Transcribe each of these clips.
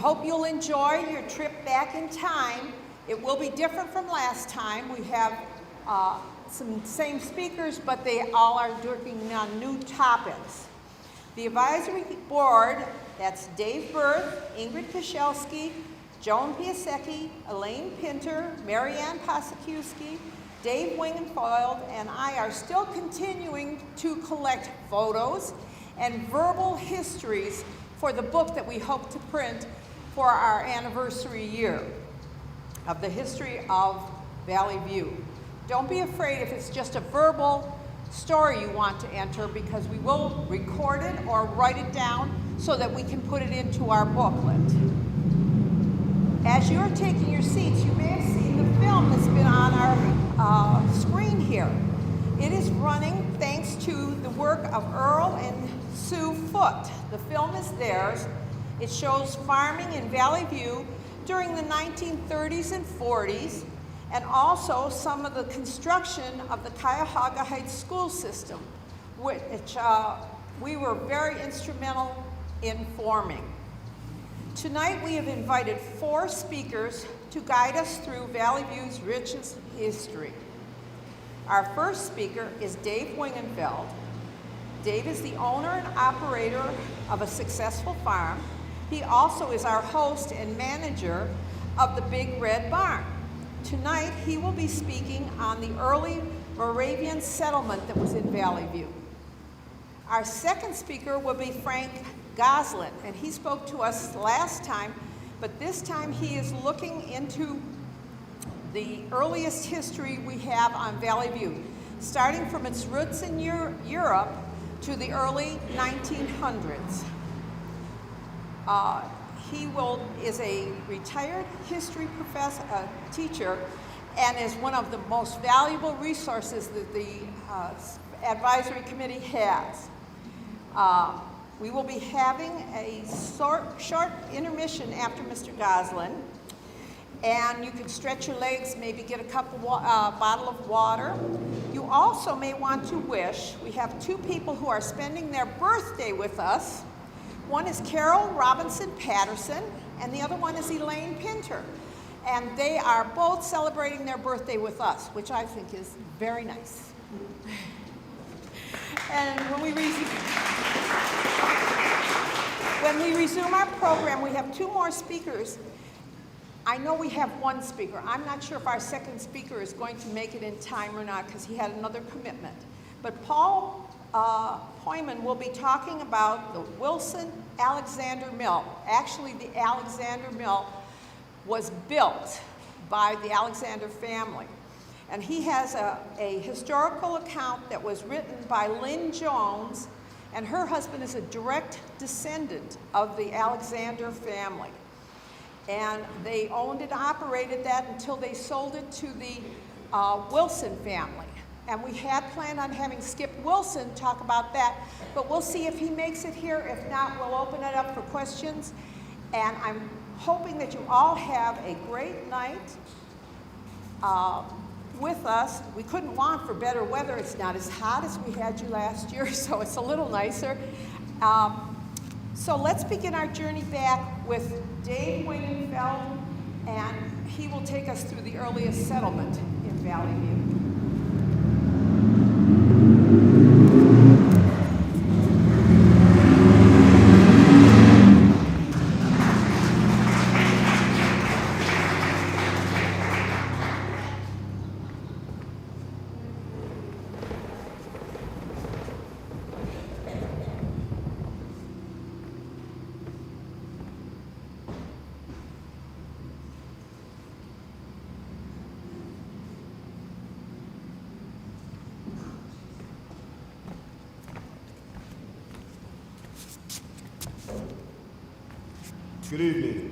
hope you'll enjoy your trip back in time. It will be different from last time. We have some same speakers, but they all are working on new topics. The advisory board, that's Dave Berth, Ingrid Koszelski, Joan Piasecki, Elaine Pinter, Marianne Pasakowski, Dave Wingenfold, and I are still continuing to collect photos and verbal histories for the book that we hope to print for our anniversary year of the history of Valley View. Don't be afraid if it's just a verbal story you want to enter, because we will record it or write it down so that we can put it into our booklet. As you're taking your seats, you may have seen the film that's been on our screen here. It is running thanks to the work of Earl and Sue Foote. The film is theirs. It shows farming in Valley View during the 1930s and 40s, and also some of the construction of the Cuyahoga Heights school system, which we were very instrumental in forming. Tonight we have invited 4 speakers to guide us through Valley View's richest history. Our first speaker is Dave Wingenfeld. Dave is the owner and operator of a successful farm. He also is our host and manager of the Big Red Barn. Tonight he will be speaking on the early Moravian settlement that was in Valley View. Our second speaker will be Frank Goslin, and he spoke to us last time, but this time he is looking into the earliest history we have on Valley View, starting from its roots in Europe to the early 1900s. He is a retired history teacher, and is one of the most valuable resources that the advisory committee has. We will be having a short intermission after Mr. Goslin, and you can stretch your legs, maybe get a bottle of water. You also may want to wish. We have 2 people who are spending their birthday with us. One is Carol Robinson Patterson, and the other one is Elaine Pinter. And they are both celebrating their birthday with us, which I think is very nice. And when we resume our program, we have 2 more speakers. I know we have 1 speaker. I'm not sure if our second speaker is going to make it in time or not, because he had another commitment. But Paul Poyman will be talking about the Wilson Alexander Mill. Actually, the Alexander Mill was built by the Alexander family. And he has a historical account that was written by Lynn Jones, and her husband is a direct descendant of the Alexander family. And they owned and operated that until they sold it to the Wilson family. And we had planned on having Skip Wilson talk about that, but we'll see if he makes it here. If not, we'll open it up for questions. And I'm hoping that you all have a great night with us. We couldn't want for better weather. It's not as hot as we had you last year, so it's a little nicer. So let's begin our journey back with Dave Wingenfeld, and he will take us through the earliest settlement in Valley View. Good evening.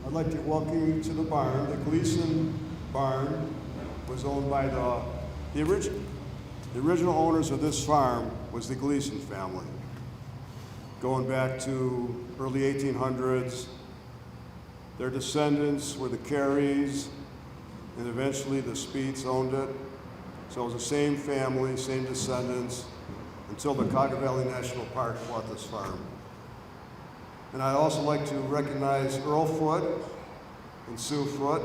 I'd like to welcome you to the barn. The Gleason barn was owned by the original owners of this farm was the Gleason family. Going back to early 1800s, their descendants were the Careys, and eventually the Speeds owned it. So it was the same family, same descendants, until the Cuyahoga Valley National Park bought this farm. And I'd also like to recognize Earl Foote and Sue Foote.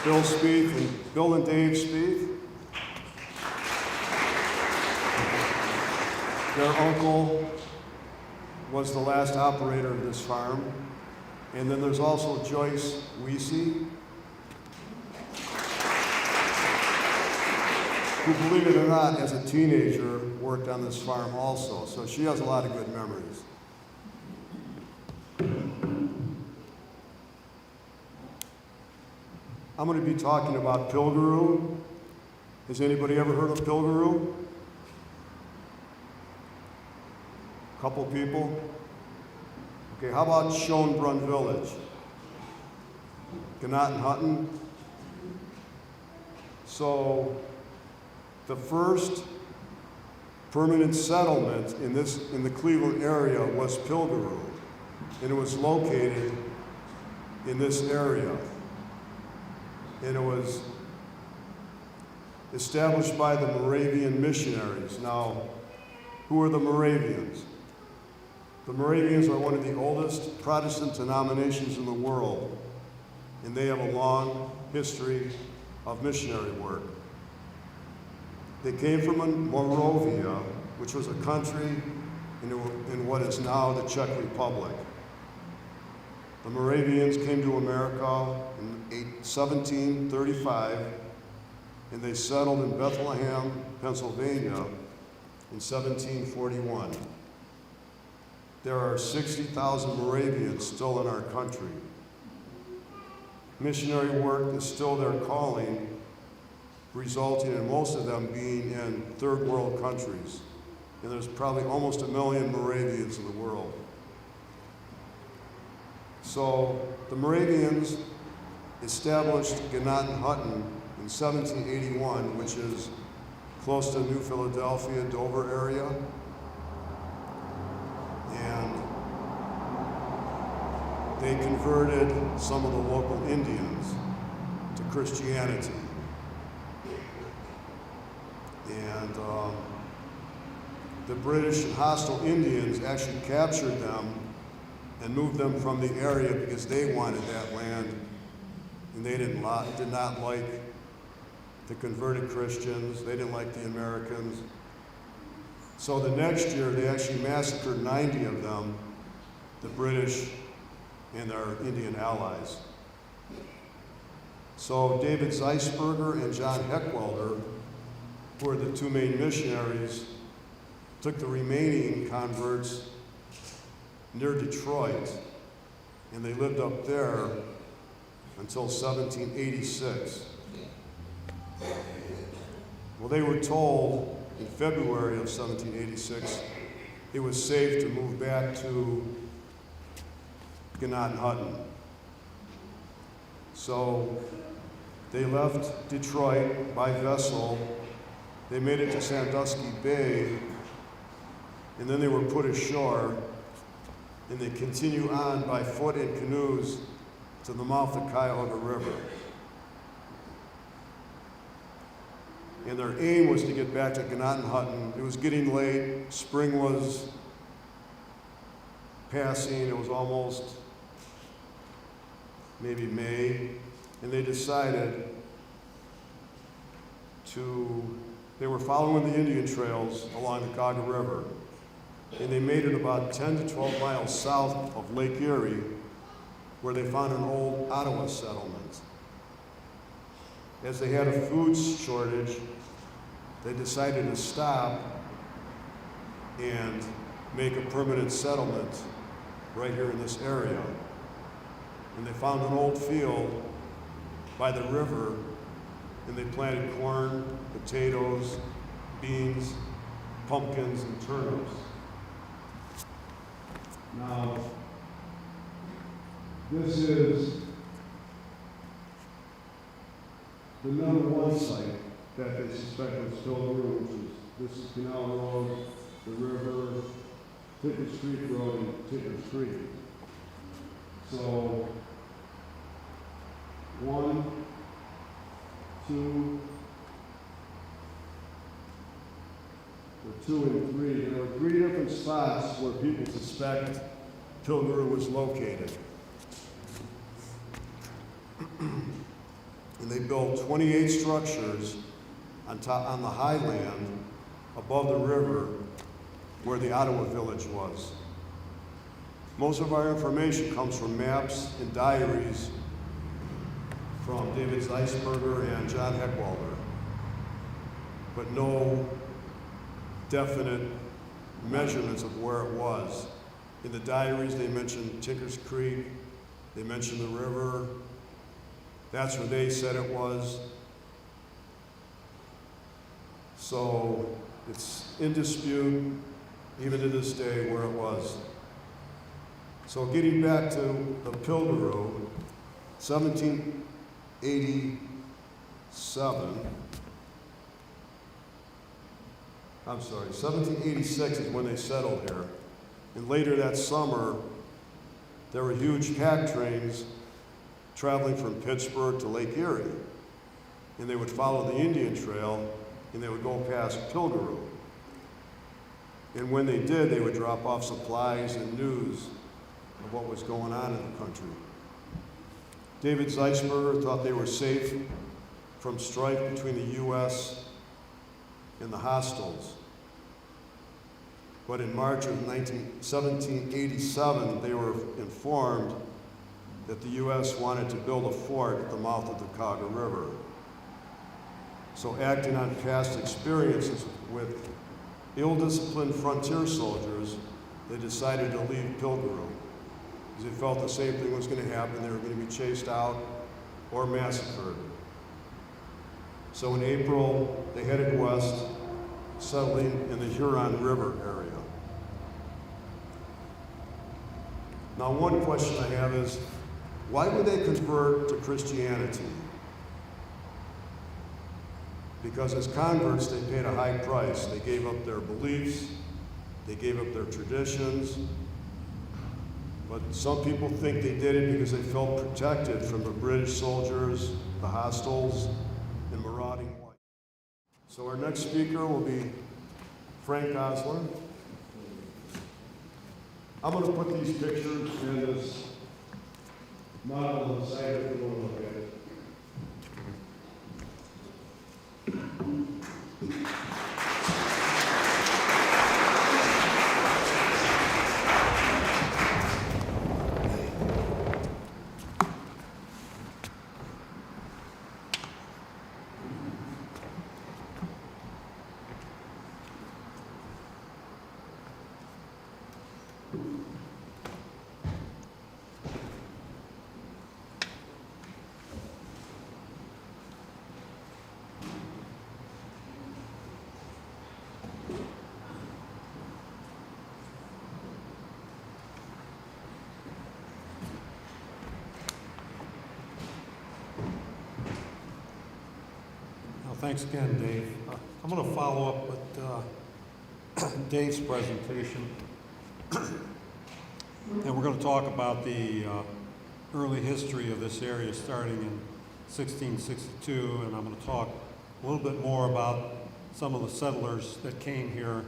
Bill Spieth and Bill and Dave Spieth. Their uncle was the last operator of this farm. And then there's also Joyce Weesey, who, believe it or not, as a teenager, worked on this farm also. So she has a lot of good memories. I'm going to be talking about Pilgaroo. Has anybody ever heard of Pilgaroo? A couple people? Okay, how about Schoenbrunn Village? Gnatton-Hutton? So, the first permanent settlement in the Cleveland area was Pilgaroo, and it was located in this area. And it was established by the Moravian missionaries. Now, who are the Moravians? The Moravians are one of the oldest Protestant denominations in the world, and they have a long history of missionary work. They came from Moravia, which was a country in what is now the Czech Republic. The Moravians came to America in 1735, and they settled in Bethlehem, Pennsylvania in 1741. There are 60,000 Moravians still in our country. Missionary work is still their calling, resulting in most of them being in third world countries. And there's probably almost 1 million Moravians in the world. So the Moravians established Gnatton-Hutton in 1781, which is close to New Philadelphia, Dover area. And they converted some of the local Indians to Christianity. And the British and hostile Indians actually captured them and moved them from the area because they wanted that land, and they did not like the converted Christians. They didn't like the Americans. So the next year, they actually massacred 90 of them, the British and their Indian allies. So David Zeisberger and John Heckwelder, who are the two main missionaries, took the remaining converts near Detroit, and they lived up there until 1786. Well, they were told in February of 1786 it was safe to move back to Gnatton-Hutton. So they left Detroit by vessel. They made it to Sandusky Bay, and then they were put ashore, and they continue on by foot in canoes to the mouth of Cuyahoga River. And their aim was to get back to Gnatton-Hutton. It was getting late, spring was passing, it was almost maybe May, and they decided they were following the Indian trails along the Cuyahoga River, and they made it about 10 to 12 miles south of Lake Erie, where they found an old Ottawa settlement. As they had a food shortage, they decided to stop and make a permanent settlement right here in this area. And they found an old field by the river, and they planted corn, potatoes, beans, pumpkins, and turnips. Now, this is the #1 site that they suspect was Pilgaroo, which is, this is Canal Road, the river, Tippett Street Road, and Tippett Street. So, 1, 2, for 2 and 3. There were 3 different spots where people suspect Pilgrim was located. And they built 28 structures on the highland above the river where the Ottawa village was. Most of our information comes from maps and diaries from David Zeisberger and John Heckwalder, but no definite measurements of where it was. In the diaries, they mentioned Tinker's Creek, they mentioned the river. That's where they said it was. So it's in dispute, even to this day, where it was. So getting back to the Pilgrim, 1786 is when they settled here. And later that summer, there were huge pack trains traveling from Pittsburgh to Lake Erie. And they would follow the Indian Trail, and they would go past Pilgrim. And when they did, they would drop off supplies and news of what was going on in the country. David Zeisberger thought they were safe from strife between the U.S. and the hostiles. But in March of 1787, they were informed that the U.S. wanted to build a fort at the mouth of the Kaga River. So acting on past experiences with ill-disciplined frontier soldiers, they decided to leave Pilgrim because they felt the same thing was going to happen. They were going to be chased out or massacred. So in April, they headed west, settling in the Huron River area. Now, one question I have is, why would they convert to Christianity? Because as converts, they paid a high price. They gave up their beliefs, they gave up their traditions. But some people think they did it because they felt protected from the British soldiers, the hostiles, and marauding whites. So our next speaker will be Frank Osler. I'm going to put these pictures in this model on the side if you want to look at it. Thanks again, Dave. I'm going to follow up with Dave's presentation. And we're going to talk about the early history of this area starting in 1662, and I'm going to talk a little bit more about some of the settlers that came here,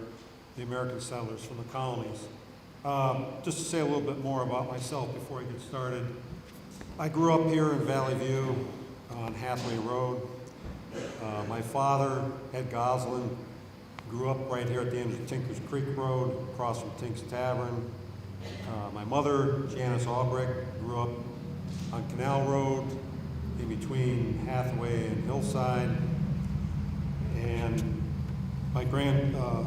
the American settlers from the colonies. Just to say a little bit more about myself before I get started. I grew up here in Valley View on Hathaway Road. My father, Ed Goslin, grew up right here at the end of Tinker's Creek Road, across from Tink's Tavern. My mother, Janice Albrecht, grew up on Canal Road, in between Hathaway and Hillside. And my grandfather,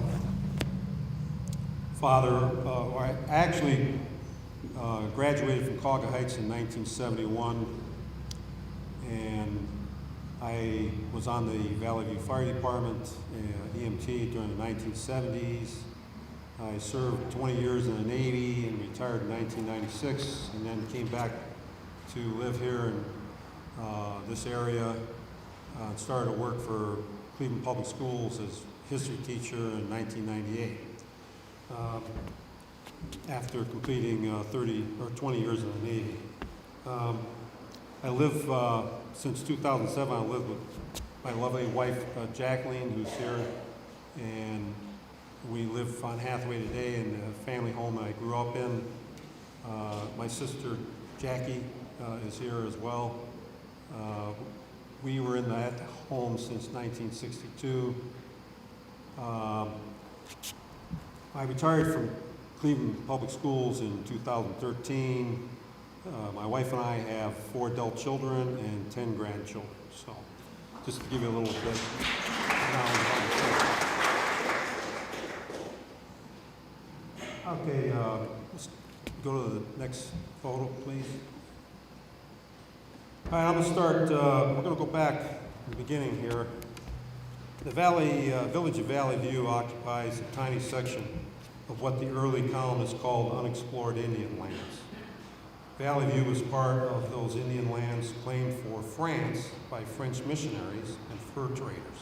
I actually graduated from Cauga Heights in 1971, and I was on the Valley View Fire Department, EMT, during the 1970s. I served 20 years in the Navy and retired in 1996, and then came back to live here in this area. Started to work for Cleveland Public Schools as history teacher in 1998. After completing 20 years in the Navy. I live, since 2007, I live with my lovely wife, Jacqueline, who's here, and on Hathaway today in the family home I grew up in. My sister Jackie is here as well. We were in that home since 1962. I retired from Cleveland Public Schools in 2013. My wife and I have 4 adult children and 10 grandchildren. So just to give you a little bit of knowledge about the church. Okay, let's go to the next photo, please. All right, I'm going to start, we're going to go back to the beginning here. The village of Valley View occupies a tiny section of what the early colonists called unexplored Indian lands. Valley View was part of those Indian lands claimed for France by French missionaries and fur traders.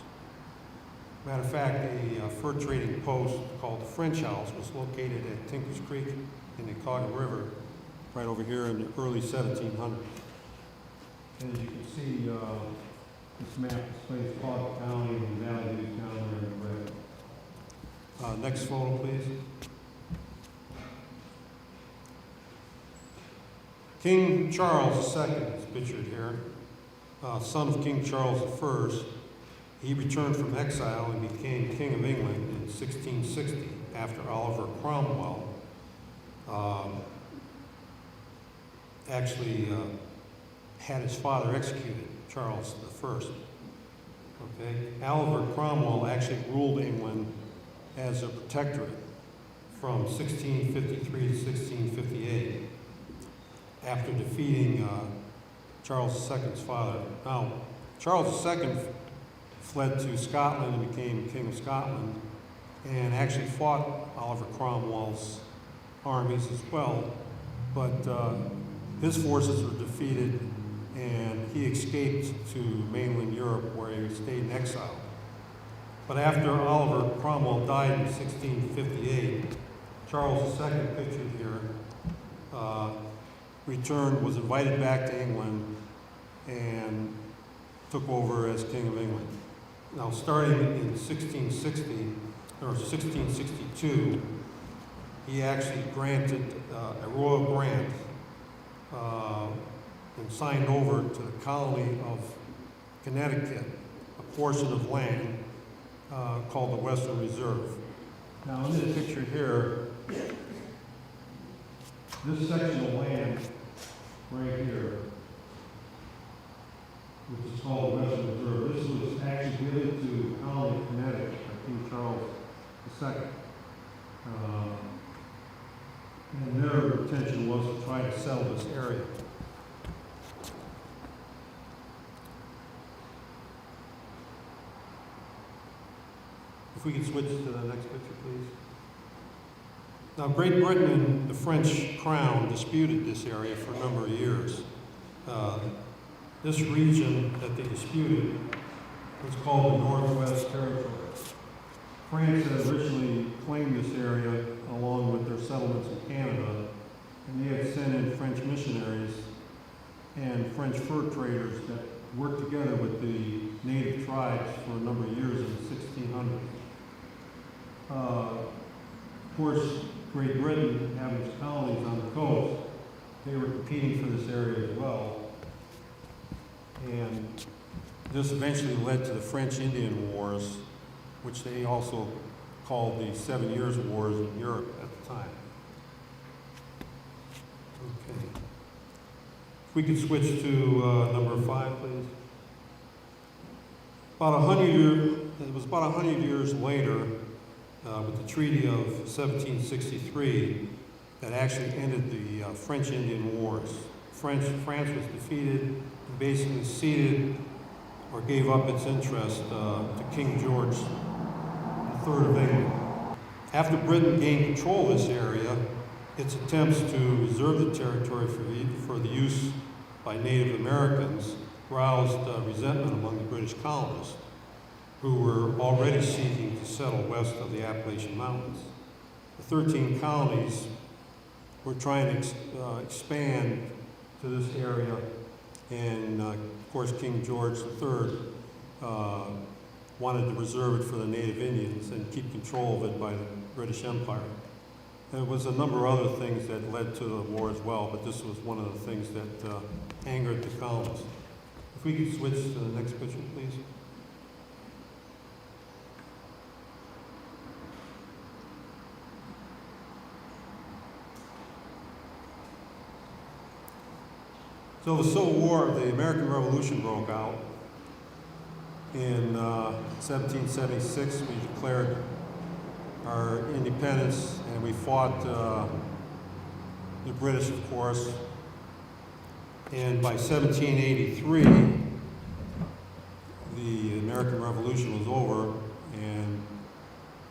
Matter of fact, a fur trading post called the French House was located at Tinkers Creek in the Cauga River, right over here in the early 1700s. And as you can see, this map displays Cauga County and Valley View County in red. Next photo, please. King Charles II is pictured here, son of King Charles I. He returned from exile and became King of England in 1660 after Oliver Cromwell actually had his father executed, Charles I. Okay? Oliver Cromwell actually ruled England as a protectorate from 1653 to 1658 after defeating Charles II's father. Now, Charles II fled to Scotland and became King of Scotland and actually fought Oliver Cromwell's armies as well, but his forces were defeated and he escaped to mainland Europe where he stayed in exile. But after Oliver Cromwell died in 1658, Charles II, pictured here, was invited back to England and took over as King of England. Now, starting in 1660, or 1662, he actually granted a royal grant and signed over to the colony of Connecticut a portion of land called the Western Reserve. Now, in this picture here, this section of land right here, which is called the Western Reserve, this was actually given to the colony of Connecticut by King Charles II. And their intention was to try to sell this area. If we could switch to the next picture, please. Now, Great Britain and the French crown disputed this area for a number of years. This region that they disputed was called the Northwest Territory. France had originally claimed this area along with their settlements in Canada, and they had sent in French missionaries and French fur traders that worked together with the native tribes for a number of years in the 1600s. Of course, Great Britain, having its colonies on the coast, they were competing for this area as well. And this eventually led to the French-Indian Wars, which they also called the 7 Years' Wars in Europe at the time. Okay. If we could switch to number 5, please. It was about 100 years later, with the Treaty of 1763, that actually ended the French-Indian Wars. France was defeated and basically ceded or gave up its interest to King George III of England. After Britain gained control of this area, its attempts to reserve the territory for the use by Native Americans roused resentment among the British colonists, who were already seeking to settle west of the Appalachian Mountains. The 13 colonies were trying to expand to this area, and of course King George III wanted to reserve it for the native Indians and keep control of it by the British Empire. There was a number of other things that led to the war as well, but this was one of the things that angered the colonists. If we could switch to the next picture, please. So the Civil War, the American Revolution broke out. In 1776, we declared our independence, and we fought the British, of course. And by 1783, the American Revolution was over, and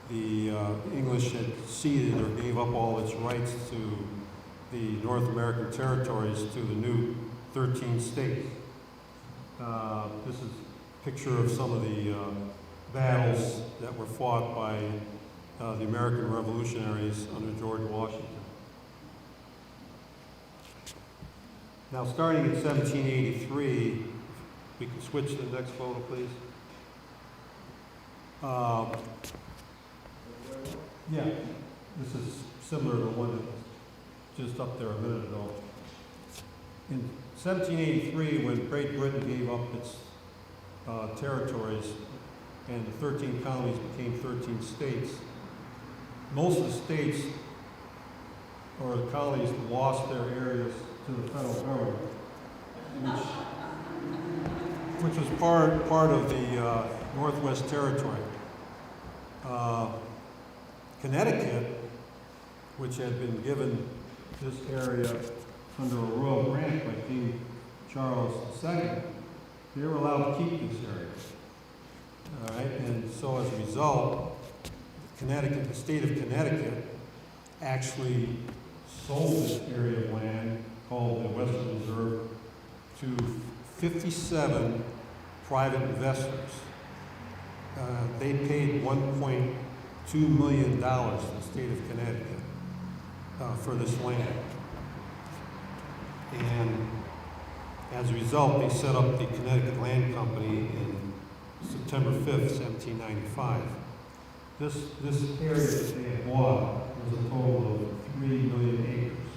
the English had ceded or gave up all its rights to the North American territories to the new 13 states. This is a picture of some of the battles that were fought by the American revolutionaries under George Washington. Now, starting in 1783, we can switch to the next photo, please. Yeah, this is similar to the one that was just up there a minute ago. In 1783, when Great Britain gave up its territories and the 13 colonies became 13 states, most of the states or the colonies lost their areas to the federal government, which was part of the Northwest Territory. Connecticut, which had been given this area under a royal grant by King Charles II, they were allowed to keep this area. All right, and so as a result, Connecticut, the state of Connecticut, actually sold this area of land called the Western Reserve to 57 private investors. They paid $1.2 million to the state of Connecticut for this land. And as a result, they set up the Connecticut Land Company in September 5th, 1795. This area that they had bought was a total of 3 million acres.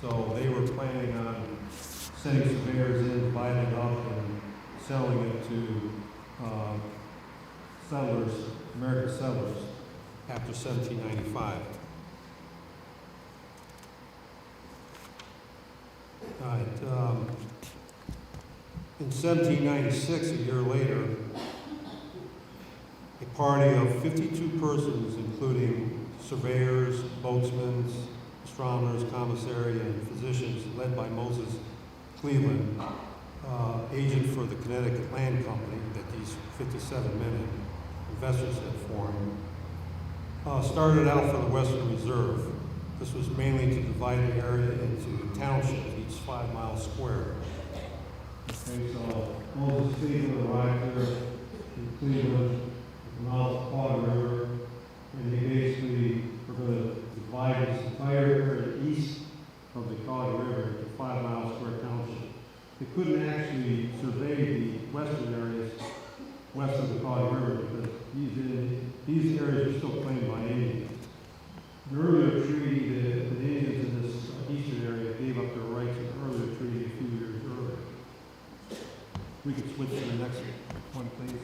So they were planning on sending surveyors in, dividing it up, and selling it to settlers, American settlers, after 1795. All right. In 1796, a year later, a party of 52 persons, including surveyors, boatsmen, astronomers, commissary, and physicians, led by Moses Cleveland, agent for the Connecticut Land Company that these 57 men and investors had formed, started out for the Western Reserve. This was mainly to divide the area into townships, each 5 miles square. Okay, so Moses Cleveland arrived there in Cleveland, at the mouth of the Cotton River, and they basically were going to divide this entire area east of the Cotton River into 5 mile square township. They couldn't actually survey the western areas west of the Cotton River because these areas are still claimed by Indians. The earlier treaty, the Indians in this eastern area gave up their rights in the earlier treaty a few years earlier. We can switch to the next one, please.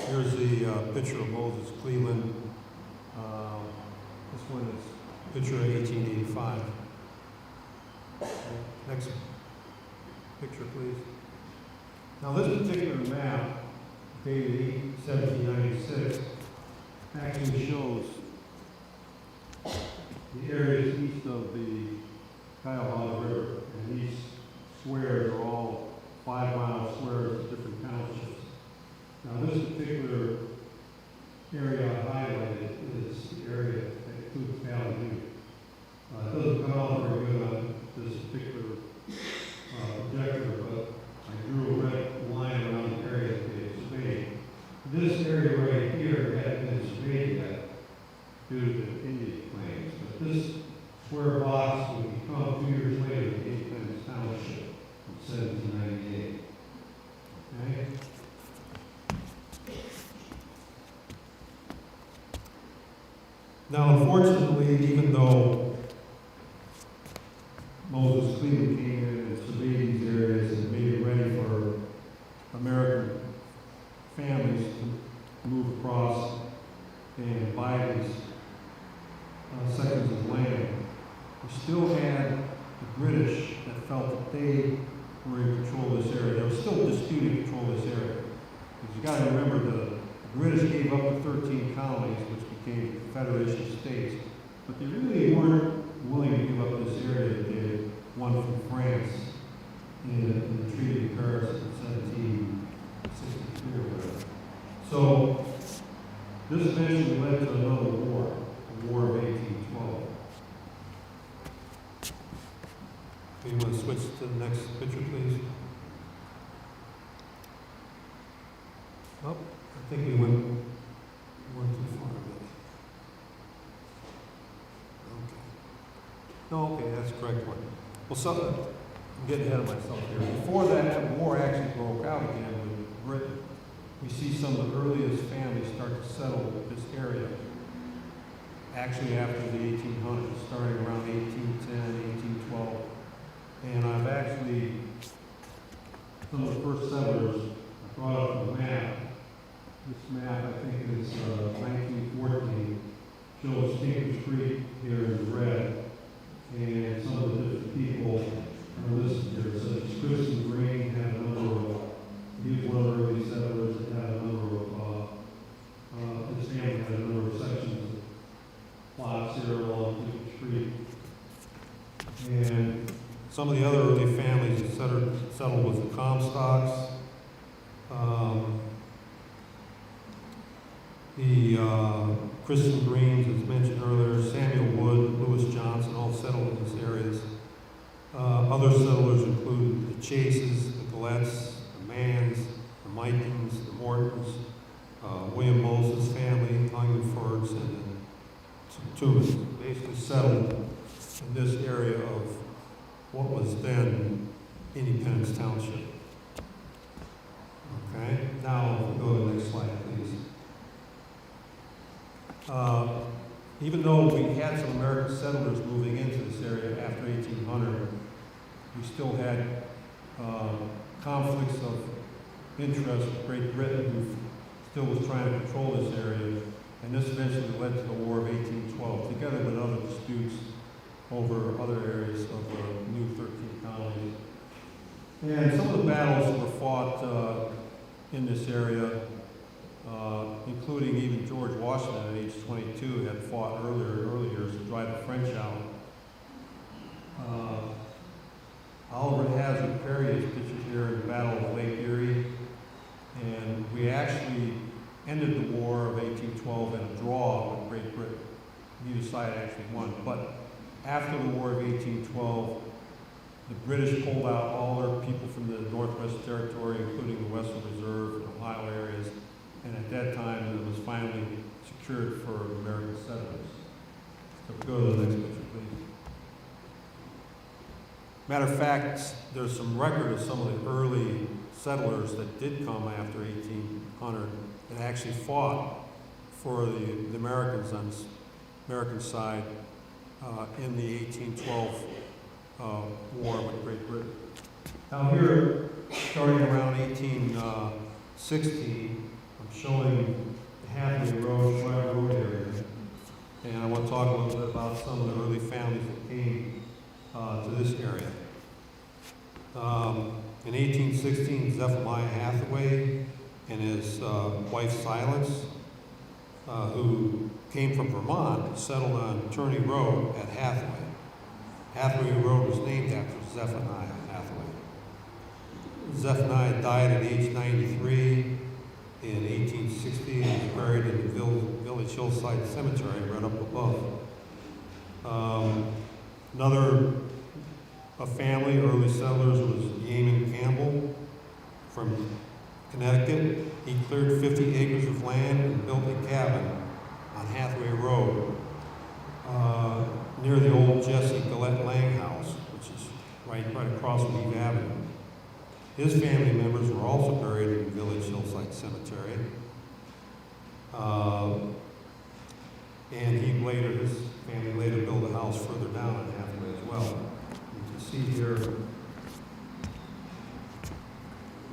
Here's the picture of Moses Cleveland. This one is picture of 1885. Next picture, please. Now this particular map, dated 1796, actually shows the areas east of the Cuyahoga River, and these squares are all 5 mile squares of different townships. Now this particular area I highlighted is the area that includes Valley View. It doesn't come out very good on this particular projector, but I drew a red line around the area that they surveyed. This area right here hadn't been surveyed yet due to the Indian claims, but this square box would become 2 years later the Independence Township in 1798. Okay? Now, unfortunately, even though Moses Cleveland came in and surveyed these areas and made it ready for American families to move across and buy these sections of land, we still had the British that felt that they were in control of this area. They were still disputing control of this area. Because you got to remember, the British gave up the 13 colonies, which became Confederation states, but they really weren't willing to give up this area that they had won from France in the Treaty of Paris in 1763 or whatever. So this eventually led to another war, the War of 1812. Do you want to switch to the next picture, please? Oh, I think we went too far. Okay. No, okay, that's the correct one. Well, I'm getting ahead of myself here. Before that war actually broke out again with Britain, we see some of the earliest families start to settle this area. Actually, after the 1800s, starting around 1810, 1812. And I've actually, some of the first settlers, I brought up a map. This map, I think, is 1914, shows Stinkers Creek here in red. And some of the different people are listed here. So Christian Green had a number of, he was one of the early settlers that had a number of, his family had a number of sections of plots here along Stinkers Creek. And some of the other early families that settled with the Comstocks, the Christian Greens, as mentioned earlier, Samuel Wood, Lewis Johnson, all settled in these areas. Other settlers include the Chases, the Gallettes, the Manns, the Mikings, the Mortons, William Moses family, Hungerfords, and the Toombs. Basically settled in this area of what was then Independence Township. Okay, now we'll go to the next slide, please. Even though we had some American settlers moving into this area after 1800, we still had conflicts of interest with Great Britain, who still was trying to control this area, and this eventually led to the War of 1812, together with other disputes over other areas of the new 13 colonies. And some of the battles that were fought in this area, including even George Washington at age 22 had fought early years to drive the French out. Oliver Hazard Perry is pictured here in the Battle of Lake Erie, and we actually ended the War of 1812 in a draw with Great Britain. Neither side actually won, but after the War of 1812, the British pulled out all their people from the Northwest Territory, including the Western Reserve and Ohio areas, and at that time it was finally secured for American settlers. So go to the next picture, please. Matter of fact, there's some record of some of the early settlers that did come after 1800 and actually fought for the Americans on the American side in the 1812 war with Great Britain. Now here, starting around 1860, I'm showing the Hathaway Road, Schreiber Road area, and I want to talk a little bit about some of the early families that came to this area. In 1816, Zephaniah Hathaway and his wife Silence, who came from Vermont, settled on Turney Road at Hathaway. Hathaway Road was named after Zephaniah Hathaway. Zephaniah died at age 93 in 1860 and was buried in the Village Hillside Cemetery right up above. Another family, early settlers, was Yeaman Campbell from Connecticut. He cleared 50 acres of land and built a cabin on Hathaway Road near the old Jesse Gillette Lang house, which is right across from Eve Avenue. His family members were also buried in Village Hillside Cemetery. And his family later built a house further down on Hathaway as well. You can see here,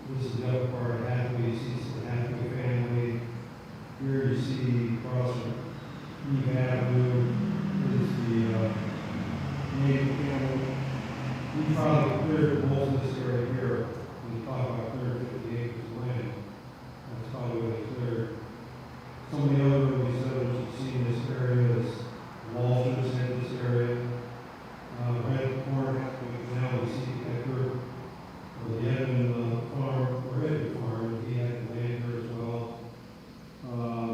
this is the other part of Hathaway. You see the Hathaway family. Here you see across Eve Avenue is the native family. We probably cleared most of this area here. We talk about 150 acres of land. That's probably what they cleared. Some of the other early settlers you see in this area is Walters in this area. Red Corn, now we see Edgar, the Edmund farm, or Edmund farm, he had land there as well.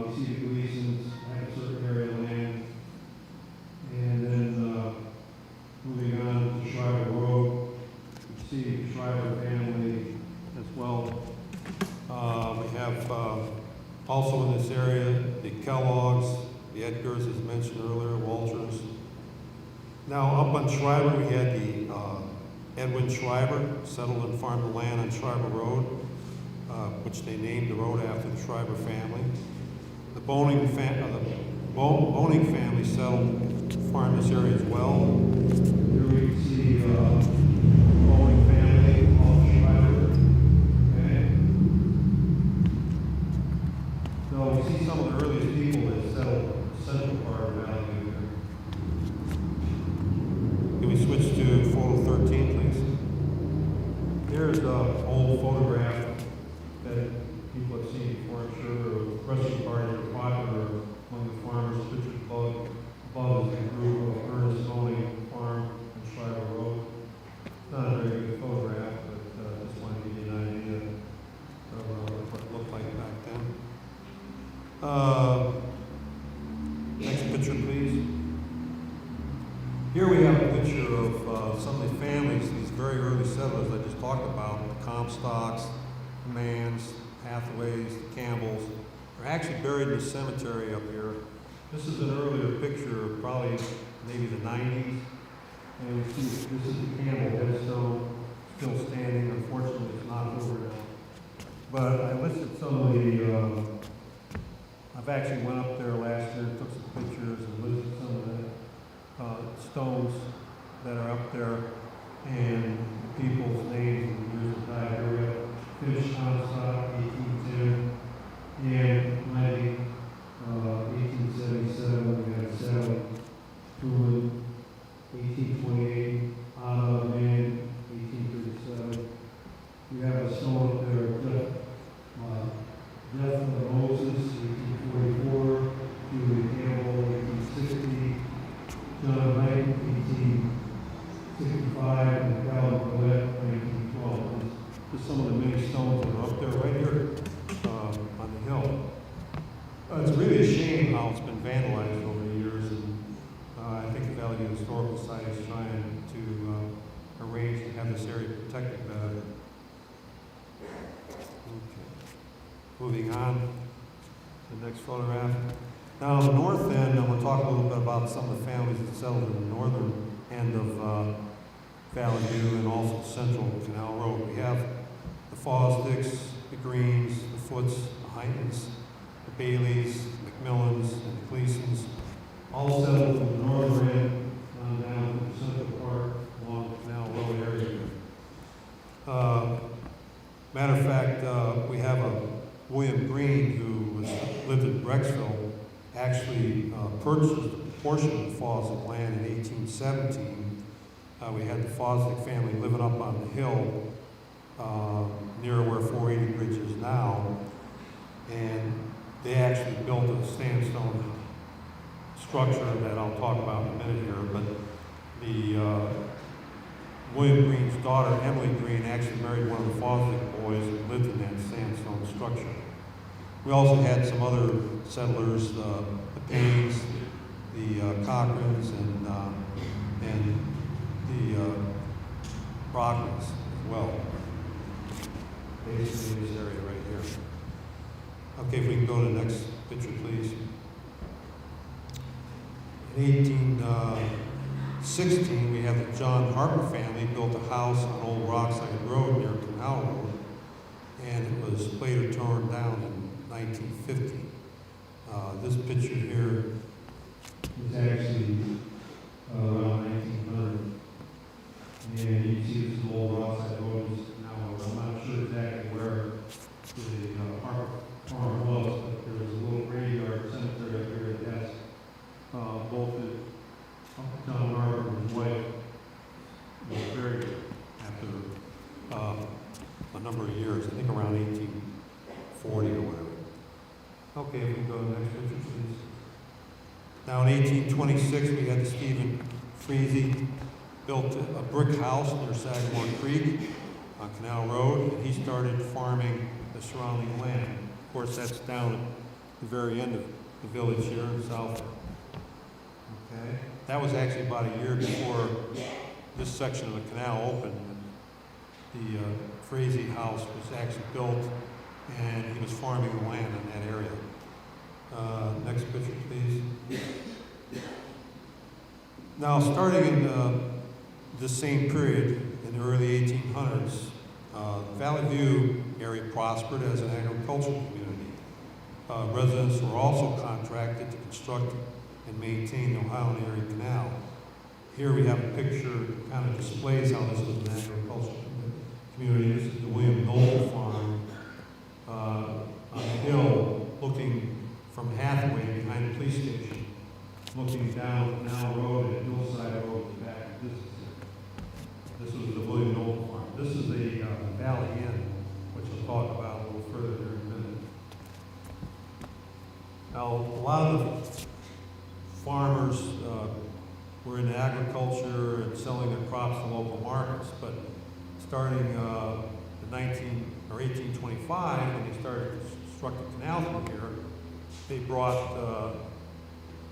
We see the Gleasons had a certain area of land. And then moving on to Shriver Road, you see the Shriver family as well. We have also in this area the Kellogg's, the Edgars, as mentioned earlier, Walters. Now up on Shriver we had the Edwin Shriver, settled and farmed the land on Shriver Road, which they named the road after the Shriver family. The Boning family settled, farmed this area as well. Here we can see the Boning family, all Shriver. Okay. So we see some of the earliest people that settled the central part of the valley here. Can we switch to photo 13, please? Here's an old photograph that people have seen before, I'm sure, of rescue parties are popular among the farmers. Pictured above is the group of Ernest Boning Farm on Shriver Road. Not a very good photograph, but just wanted to give you an idea of what it looked like back then. Next picture, please. Here we have a picture of some of the families, these very early settlers I just talked about, the Comstocks, the Manns, Hathaways, the Campbells, are actually buried in the cemetery up here. This is an earlier picture, probably maybe the 90s. And we see this is the Campbell headstone, still standing. Unfortunately, it's not over now. But I listed some of the, I've actually went up there last year, took some pictures and listed some of the stones that are up there and the people's names and years of died area. Fish, Comstock, 1810, and Lenny, 1877, we had Sally, Truman, 1828, Anna, Man, 1837. You have a stone up there, Death of Moses, 1844, Julie Campbell, 1860, John Knight, 1865, and Calvin Collette, 1912. Just some of the many stones that are up there right here on the hill. It's really a shame how it's been vandalized over the years, and I think the Valley Historical Society is trying to arrange to have this area protected better. Okay. Moving on to the next photograph. Now on the north end, I'm going to talk a little bit about some of the families that settled in the northern end of Valley View and also Central Canal Road. We have the Fosdicks, the Greens, the Foots, the Heintons, the Baileys, the McMillans, and the Gleasons, all settled from the northern end on down to the central part along the Canal Road area. Matter of fact, we have a William Green who lived in Brecksville, actually purchased a portion of the Fosdick land in 1817. We had the Fosdick family living up on the hill near where 480 Bridge is now, and they actually built a sandstone structure that I'll talk about in a minute here, but the William Green's daughter, Emily Green, actually married one of the Fosdick boys and lived in that sandstone structure. We also had some other settlers, the Paynes, the Cochrans, and the Brockmans as well. Basically in this area right here. Okay, if we can go to the next picture, please. In 1816, we have the John Harper family built a house on Old Rockside Road near Canal Road, and it was later torn down in 1950. This picture here Now in 1826, we had Stephen Freese built a brick house near Sagamore Creek on Canal Road, and he started farming the surrounding land. Of course, that's down at the very end of the village here in South. Okay, that was actually about a year before this section of the canal opened. The Frazee house was actually built, and he was farming the land in that area. Next picture, please. Now, starting in this same period, in the early 1800s, Valley View area prospered as an agricultural community. Residents were also contracted to construct and maintain the Ohio Area Canal. Here we have a picture that kind of displays how this was an agricultural community. This is the William Noble Farm on the hill, looking from Hathaway behind the police station, looking down Canal Road and Hillside Road in the back of the distance. This was the William Noble Farm. This is the Valley Inn, which we'll talk about a little further here in a minute. Now, a lot of the farmers were in agriculture and selling their crops to local markets, but starting in 1825, when they started to construct the canal through here, they brought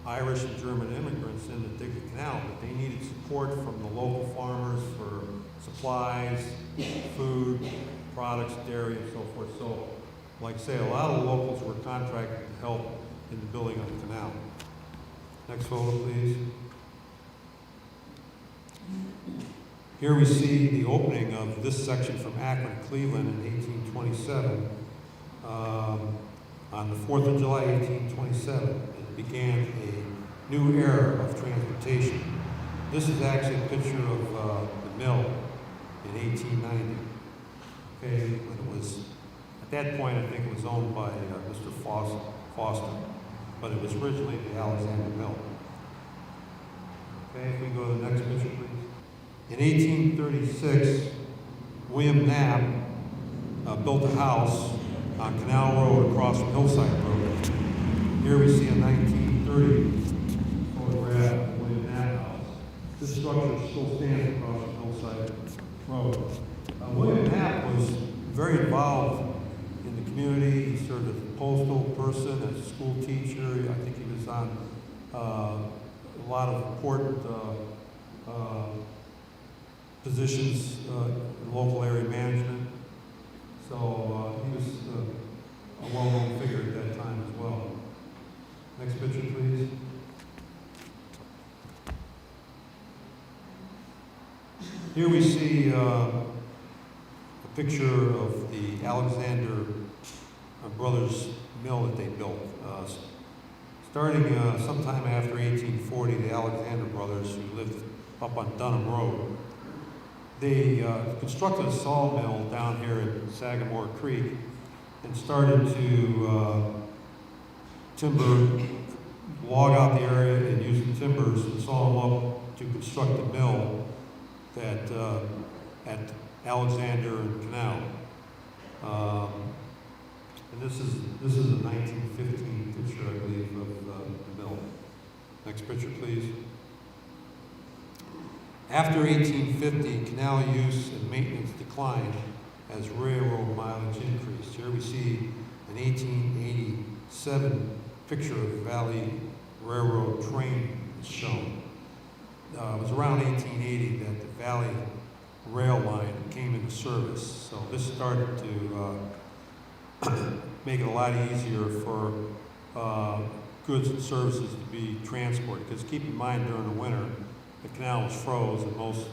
Irish and German immigrants in to dig the canal, but they needed support from the local farmers for supplies, food, products, dairy, and so forth. So, like I say, a lot of the locals were contracted to help in the building of the canal. Next photo, please. Here we see the opening of this section from Akron to Cleveland in 1827. On the 4th of July, 1827, it began a new era of transportation. This is actually a picture of the mill in 1890. Okay, when it was, at that point, I think it was owned by Mr. Foster, but it was originally the Alexander Mill. Okay, if we go to the next picture, please. In 1836, William Knapp built a house on Canal Road across from Hillside Road. Here we see a 1930 photograph of William Knapp house. This structure still stands across from Hillside Road. William Knapp was very involved in the community. He served as a postal person, as a school teacher. I think he was on a lot of important positions in local area management. So he was a well-known figure at that time as well. Next picture, please. Here we see a picture of the Alexander Brothers mill that they built. Starting sometime after 1840, the Alexander Brothers, who lived up on Dunham Road, they constructed a sawmill down here in Sagamore Creek and started to log out the area and use the timbers and saw them up to construct a mill that at Alexander and Canal. And this is a 1915 picture, I believe, of the mill. Next picture, please. After 1850, canal use and maintenance declined as railroad mileage increased. Here we see an 1887 picture of the Valley Railroad train shown. It was around 1880 that the Valley Rail line came into service. So this started to make it a lot easier for goods and services to be transported. Because keep in mind, during the winter, the canal was froze and most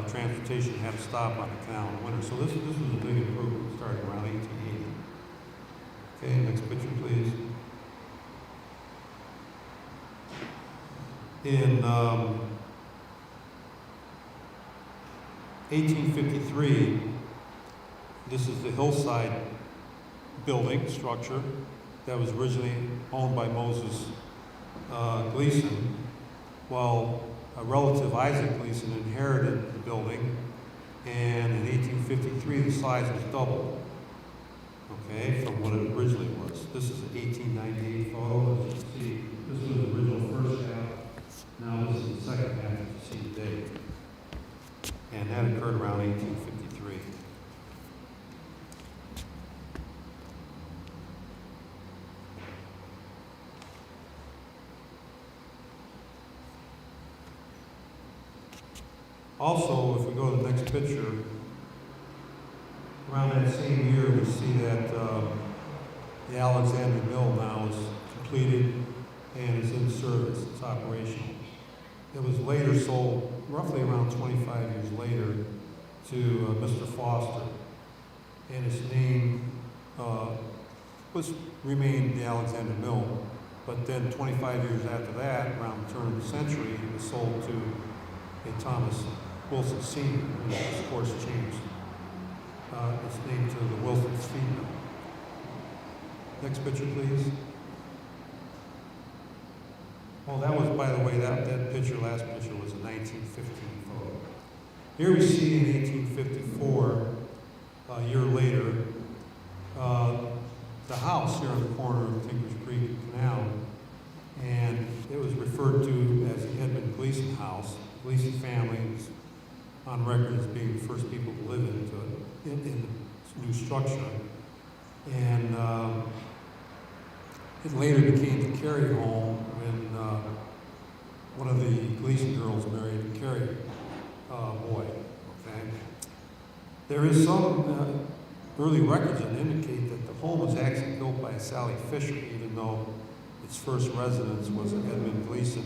transportation had to stop on the canal in the winter. So this was a big improvement starting around 1880. Okay, next picture, please. In 1853, this is the Hillside building structure that was originally owned by Moses Gleason. Well, a relative, Isaac Gleason, inherited the building, and in 1853 the size was doubled, okay, from what it originally was. This is an 1898 photo. As you can see, this was the original Also, if we go to the next picture, around that same year, we see that the Alexander Mill now is completed and is in service, it's operational. It was later sold, roughly around 25 years later, to Mr. Foster, and its name remained the Alexander Mill. But then 25 years after that, around the turn of the century, it was sold to a Thomas Wilson Sr., which of course changed its name to the Wilson's Feed Mill. Next picture, please. Well, that was, by the way, that picture, last picture, was a 1915 photo. Here we see in 1854, a year later, the house here on the corner of Tinkers Creek Canal, and it was referred to as the Edmund Gleason House. Gleason family was on record as being the first people to live in the new structure. And it later became the Carey home when one of the Gleason girls married a Carey boy. Okay. There is some early records that indicate that the home was actually built by Sally Fisher, even though its first residence was at Edmund Gleason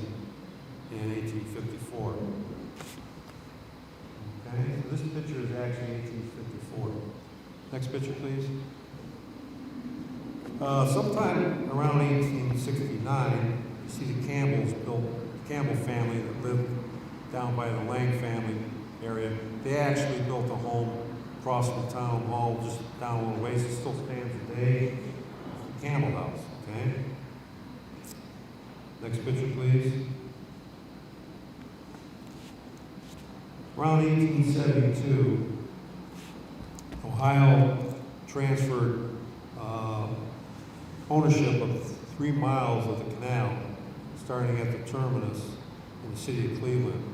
in 1854. Okay, so this picture is actually 1854. Next picture, please. Sometime around 1869, you see the Campbell family that lived down by the Lang family area. They actually built a home across from the town hall, just down a little ways. It still stands today. The Campbell House, okay? Next picture, please. Around 1872, Ohio transferred ownership of 3 miles of the canal, starting at the terminus in the city of Cleveland.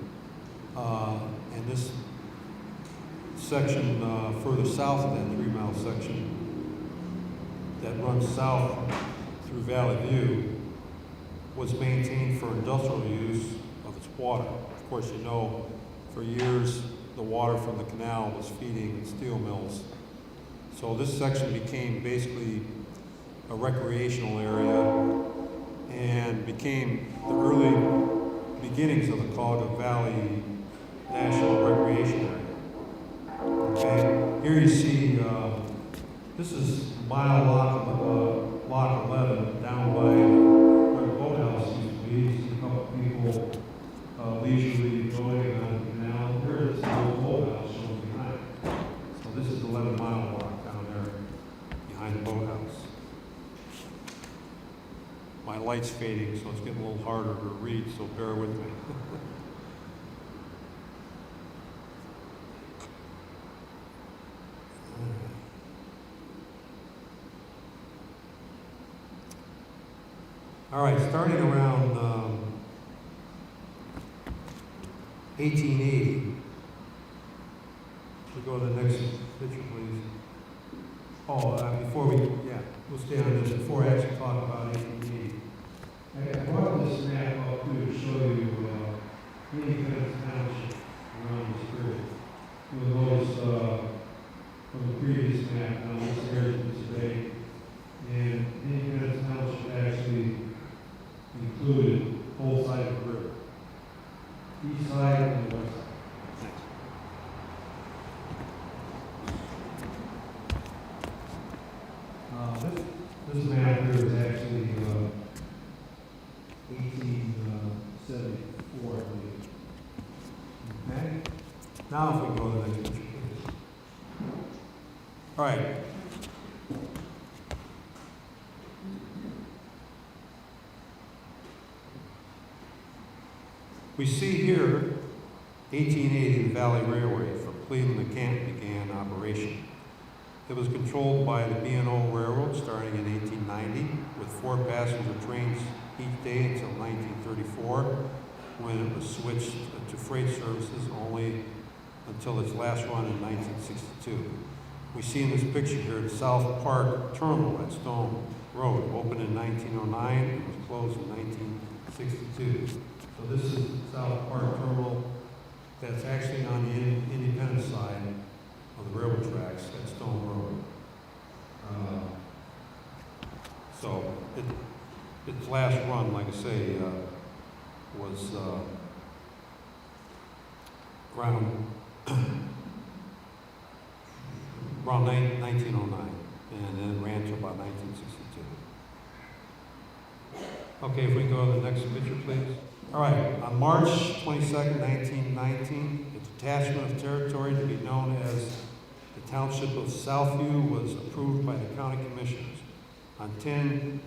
And this section further south of that 3-mile section that runs south through Valley View was maintained for industrial use of its water. Of course, you know, for years the water from the canal was feeding steel mills. So this section became basically a recreational area and became the early beginnings of the Cauga Valley National Recreation Area. Okay, here you see, this is mile lock 11 down by where the boathouse used to be. You see a couple people leisurely going on the canal. Here is the old boathouse shown behind. So this is 11 Mile Walk down there behind the boathouse. My light's fading, so it's getting a little harder to read, so bear with me. All right, starting around 1880, we go to the next picture, please. Oh, before we'll stay on this, before I actually talk about 1880. I brought this map up too to show you Independence Township around this period. You'll notice from the previous map, now this area today, and Independence Township actually included both sides of the river, east side and the west side. Next. This map here is actually 1874, I believe. Okay. Now, if we go to the next picture, please. All right. We see here 1880, the Valley Railway from Cleveland to Canton began operation. It was controlled by the B&O Railroad starting in 1890 with 4 passenger trains each day until 1934 when it was switched to freight services only until its last run in 1962. We see in this picture here the South Park Terminal at Stone Road, opened in 1909 and was closed in 1962. So this is South Park Terminal that's actually on the independent side of the railroad tracks at Stone Road. So its last run, like I say, was around 1909, and then ran to about 1962. Okay, if we can go to the next picture, please. All right, on March 22nd, 1919, a detachment of territory to be known as the Township of Southview was approved by the county commissioners. On 10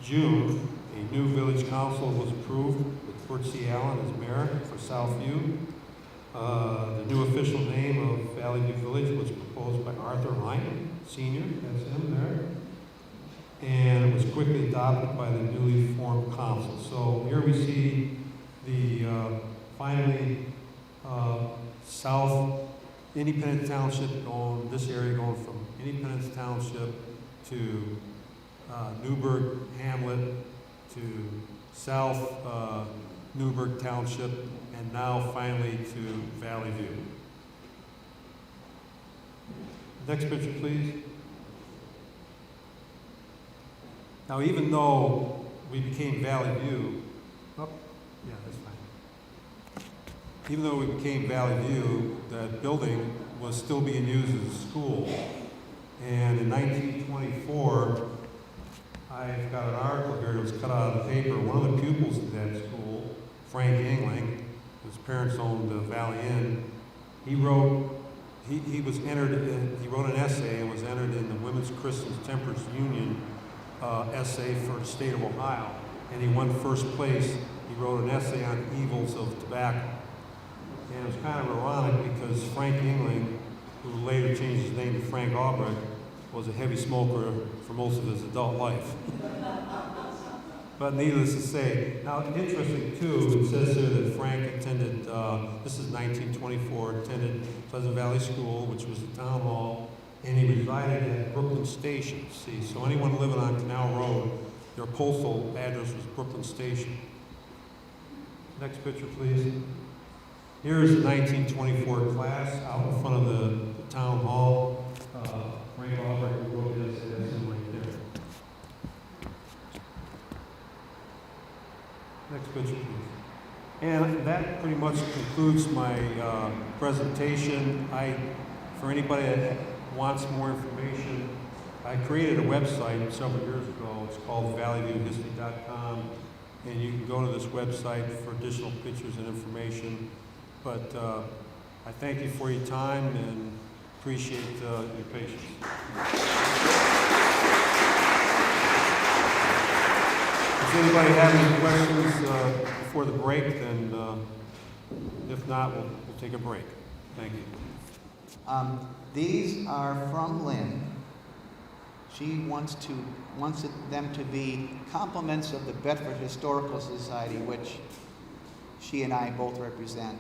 June, a new village council was approved with Bert C. Allen as mayor for Southview. The new official name of Valley View Village was proposed by Arthur Ryan, Sr., that's him there, and it was quickly adopted by the newly formed council. So here we see the finally South Independence Township going, this area going from Independence Township to Newburgh Hamlet to South Newburgh Township, and now finally to Valley View. Next picture, please. Now, even though we became Valley View, yeah, that's fine. Even though we became Valley View, that building was still being used as a school. And in 1924, I've got an article here that was cut out of the paper. One of the pupils at that school, Frank Engling, his parents owned the Valley Inn. He wrote an essay and was entered in the Women's Christian Temperance Union essay for the state of Ohio, and he won first place. He wrote an essay on evils of tobacco. And it was kind of ironic because Frank Engling, who later changed his name to Frank Albrecht, was a heavy smoker for most of his adult life. But needless to say, now interesting too, it says here that Frank attended, this is 1924, attended Pleasant Valley School, which was the town hall, and he resided at Brooklyn Station. See, so anyone living on Canal Road, their postal address was Brooklyn Station. Next picture, please. Here's the 1924 class out in front of the town hall. Frank Albrecht wrote this, that's him right there. Next picture, please. And that pretty much concludes my presentation. For anybody that wants more information, I created a website several years ago. It's called valleyviewhistory.com, and you can go to this website for additional pictures and information. But I thank you for your time and appreciate your patience. Does anybody have any questions before the break? Then, if not, we'll take a break. Thank you. These are from Lynn. She wants them to be compliments of the Bedford Historical Society, which she and I both represent,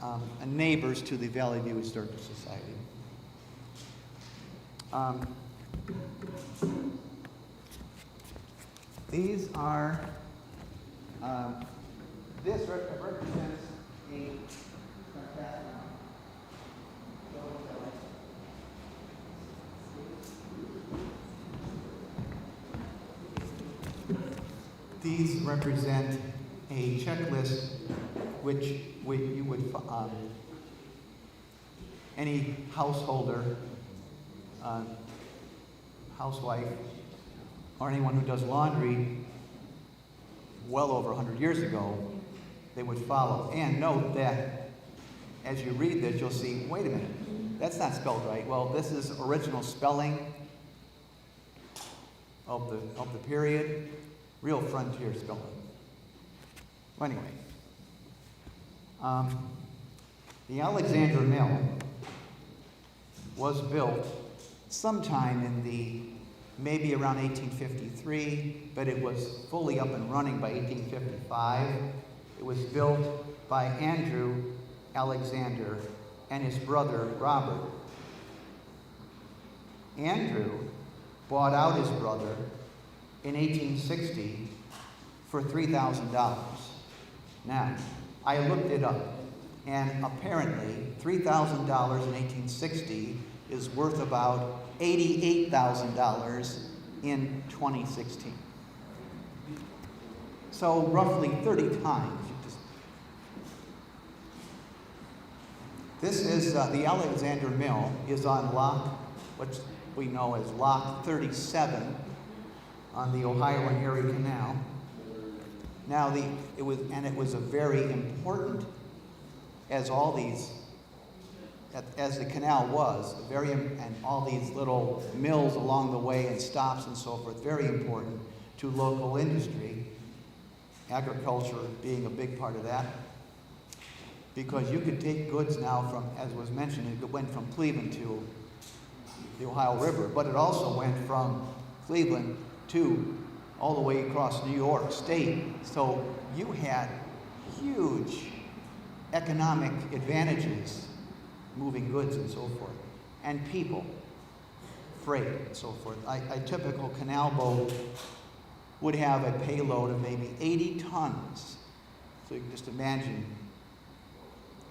and neighbors to the Valley View Historical Society. These are, this represents a these represent a checklist which you would, any householder, housewife, or anyone who does laundry well over 100 years ago, they would follow. And note that as you read this, you'll see, wait a minute, that's not spelled right. Well, this is original spelling of the period, real frontier spelling. Well, anyway, the Alexander Mill was built sometime in maybe around 1853, but it was fully up and running by 1855. It was built by Andrew Alexander and his brother Robert. Andrew bought out his brother in 1860 for $3,000. Now, I looked it up, and apparently $3,000 in 1860 is worth about $88,000 in 2016. So roughly 30 times. This is the Alexander Mill is on lock, what we know as Lock 37 on the Ohio and Erie Canal. Now it was a very important, as the canal was, and all these little mills along the way and stops and so forth, very important to local industry, agriculture being a big part of that. Because you could take goods now from, as was mentioned, it went from Cleveland to the Ohio River, but it also went from Cleveland to all the way across New York State. So you had huge economic advantages moving goods and so forth, and people, freight and so forth. A typical canal boat would have a payload of maybe 80 tons. So you can just imagine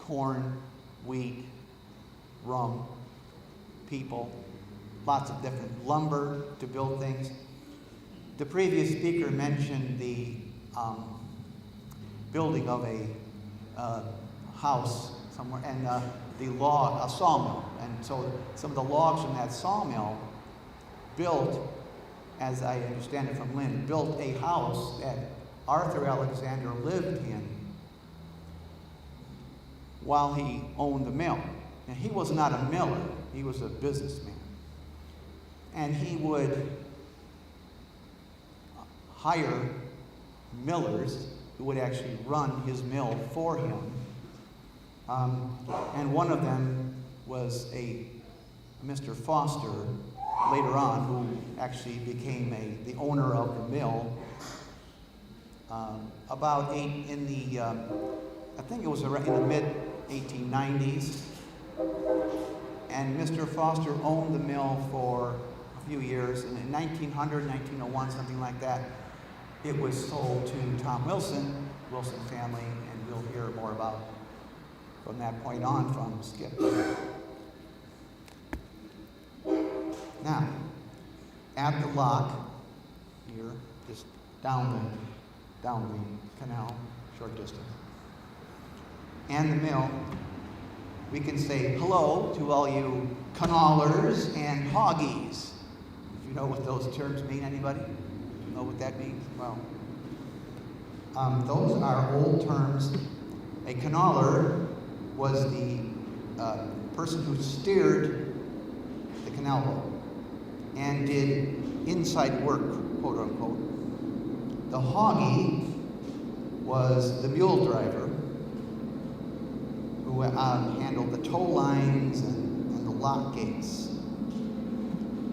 corn, wheat, rum, people, lots of different lumber to build things. The previous speaker mentioned the building of a house somewhere, and a sawmill. And so some of the logs from that sawmill built, as I understand it from Lynn, built a house that Arthur Alexander lived in while he owned the mill. Now, he was not a miller, he was a businessman. And he would hire millers who would actually run his mill for him. And one of them was a Mr. Foster, later on, who actually became the owner of the mill. I think it was in the mid-1890s. And Mr. Foster owned the mill for a few years, and in 1900, 1901, something like that, it was sold to Tom Wilson family, and we'll hear more about from that point on from Skip. Now, at the lock here, just down the canal, short distance, and the mill, we can say hello to all you canalers and hoggies. If you know what those terms mean, anybody? Know what that means? Well, those are old terms. A canaler was the person who steered the canal boat and did inside work, quote unquote. The hoggy was the mule driver who handled the tow lines and the lock gates.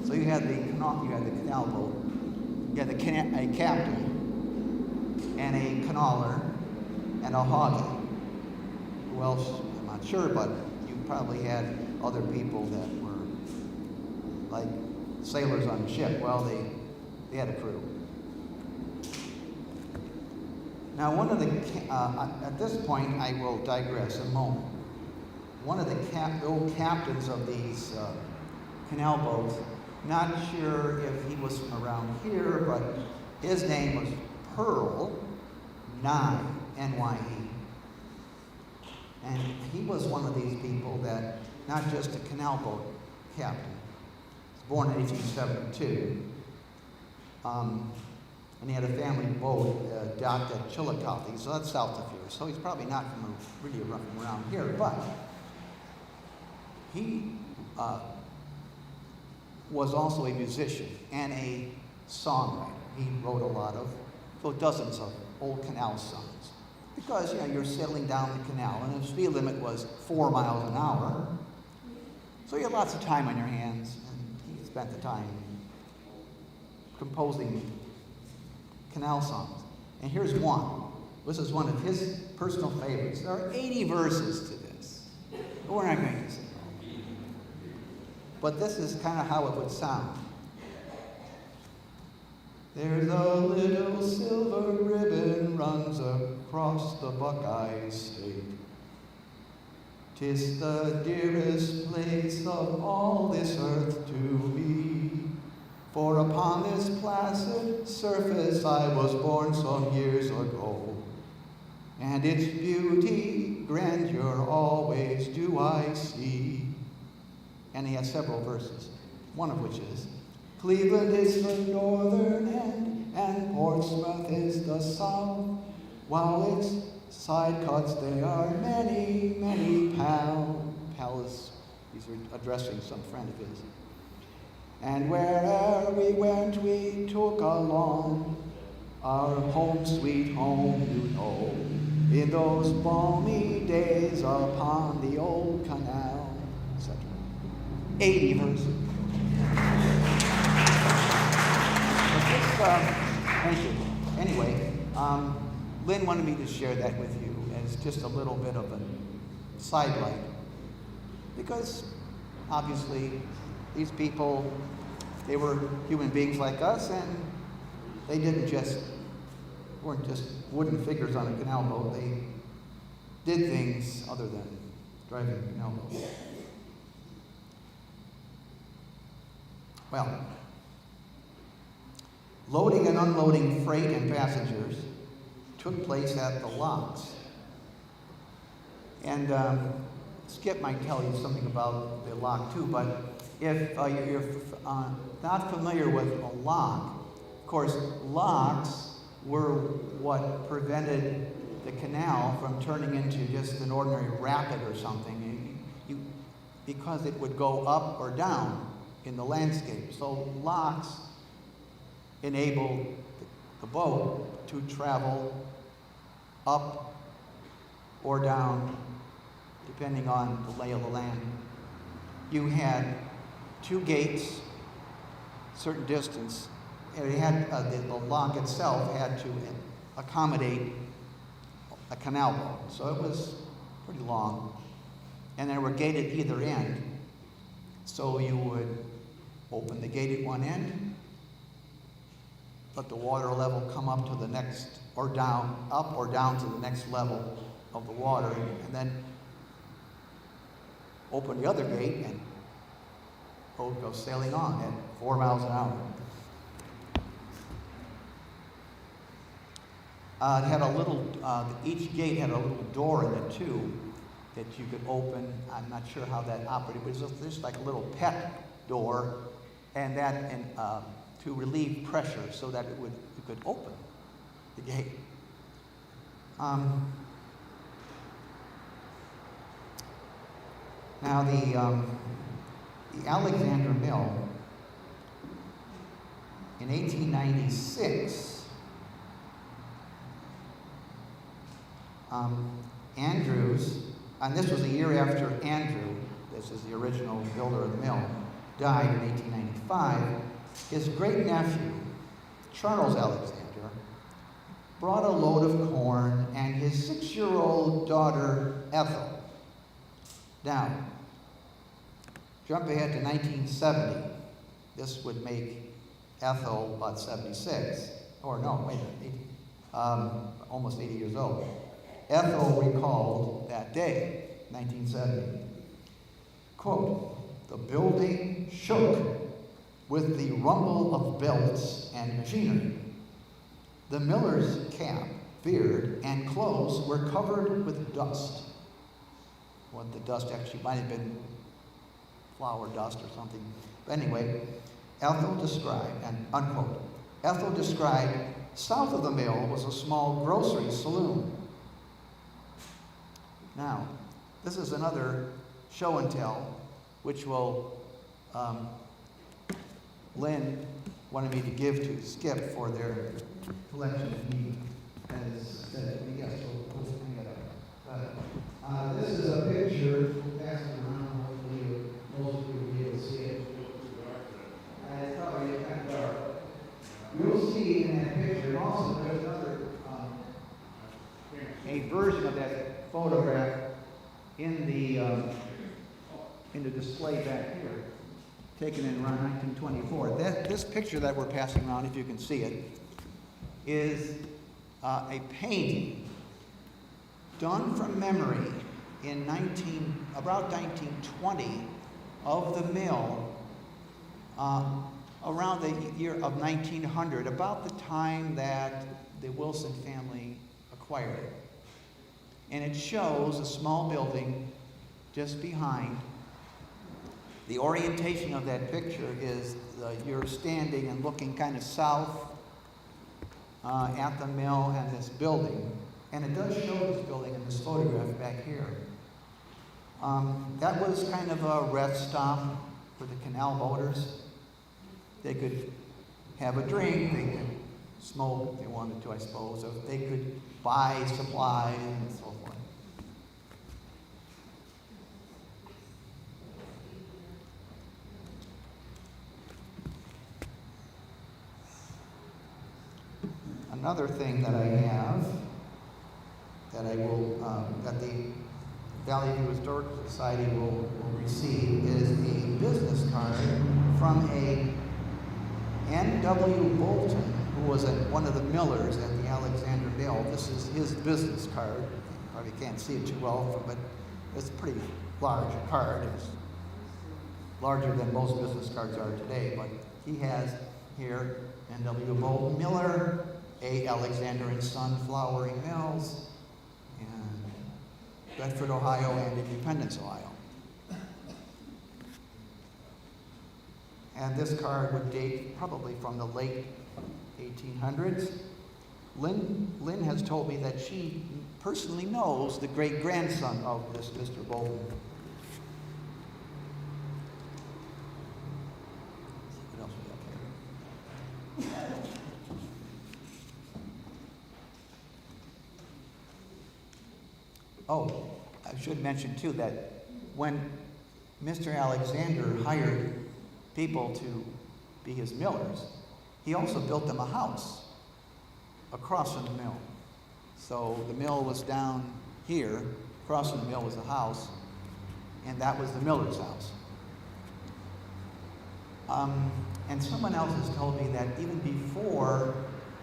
So you had the canal boat, you had a captain and a canaler and a hoggy. Who else? I'm not sure, but you probably had other people that were like sailors on the ship. Well, they had a crew. Now, one of the at this point, I will digress a moment. One of the old captains of these canal boats, not sure if he was from around here, but his name was Pearl Nye, N-Y-E. And he was one of these people that, not just a canal boat captain, he was born in 1872. And he had a family boat docked at Chillicothe, so that's south of here. So he's probably not really from around here, but he was also a musician and a songwriter. He wrote dozens of old canal songs. Because you're sailing down the canal, and the speed limit was 4 miles an hour. So you had lots of time on your hands, and he spent the time composing canal songs. And here's one. This is one of his personal favorites. There are 80 verses to this. But we're not going to sing all. But this is kind of how it would sound. There's a little silver ribbon runs across across the Buckeye State. 'Tis the dearest place of all this earth to me, for upon this placid surface I was born some years ago, and its beauty, grandeur always do I see. And he has several verses, one of which is, Cleveland is the northern end, and Portsmouth is the south, while its side cuts they are many, many palace. These are addressing some friend of his. And where'er we went, we took along our home, sweet home, you know, in those balmy days upon the old canal, etc. 80 verses. Thank you. Anyway, Lynn wanted me to share that with you as just a little bit of a sidelight, because obviously these people, they were human beings like us, and they weren't just wooden figures on a canal boat. They did things other than driving a canal boat. Well, loading and unloading freight and passengers took place at the locks. And Skip might tell you something about the lock too, but if you're not familiar with a lock, of course, locks were what prevented the canal from turning into just an ordinary rapid or something, because it would go up or down in the landscape. So locks enabled the boat to travel up or down depending on the lay of the land. You had 2 gates, certain distance, and it had the lock itself had to accommodate a canal boat, so it was pretty long, and there were gates at either end. So you would open the gate at one end, let the water level come up to the next, or down, up or down to the next level of the water, and then open the other gate, and boat goes sailing on at 4 miles an hour. It had a little, each gate had a little door in it too that you could open. I'm not sure how that operated, but it was just like a little pet door, and that to relieve pressure so that you could open the gate. Now the Alexander Mill in 1896. Andrews, and this was a year after Andrew, this is the original builder of the mill, died in 1895. His great-nephew, Charles Alexander, brought a load of corn and his 6-year-old daughter, Ethel. Now, jump ahead to 1970. This would make Ethel about 76. Or no, wait a minute, almost 80 years old. Ethel recalled that day, 1970, quote, "The building shook with the rumble of belts and machinery. The miller's cap, beard, and clothes were covered with dust." What the dust actually might have been flour dust or something. But anyway, Ethel described, and unquote, Ethel described, south of the mill was a small grocery saloon. Now, this is another show and tell, which Lynn wanted me to give to Skip for their collection. He has said, yes, we'll hang it up. This is a picture, we'll pass it around, hopefully most of you will be able to see it. It's probably kind of dark. You'll see in that picture, and also there's another, a version of that photograph in the display back here, taken in around 1924. This picture that we're passing around, if you can see it, is a painting done from memory in about 1920 of the mill around the year of 1900, about the time that the Wilson family acquired it. And it shows a small building just behind. The orientation of that picture is you're standing and looking kind of south at the mill and this building. And it does show this building in this photograph back here. That was kind of a rest stop for the canal boaters. They could have a drink, they could smoke if they wanted to, I suppose, or they could buy supplies and so forth. Another thing that I have that I will, that the Valley View Historical Society will receive is a business card from a N.W. Bolton, who was one of the millers at the Alexander Mill. This is his business card. You probably can't see it too well, but it's a pretty large card. It's larger than most business cards are today, but he has here N.W. Bolton Miller, A. Alexander and Son Flouring Mills, and Bedford, Ohio, and Independence, Ohio. And this card would date probably from the late 1800s. Lynn has told me that she personally knows the great-grandson of this Mr. Bolton. What else we have here? Oh, I should mention too that when Mr. Alexander hired people to be his millers, he also built them a house across from the mill. So the mill was down here, across from the mill was the house, and that was the miller's house. And someone else has told me that even before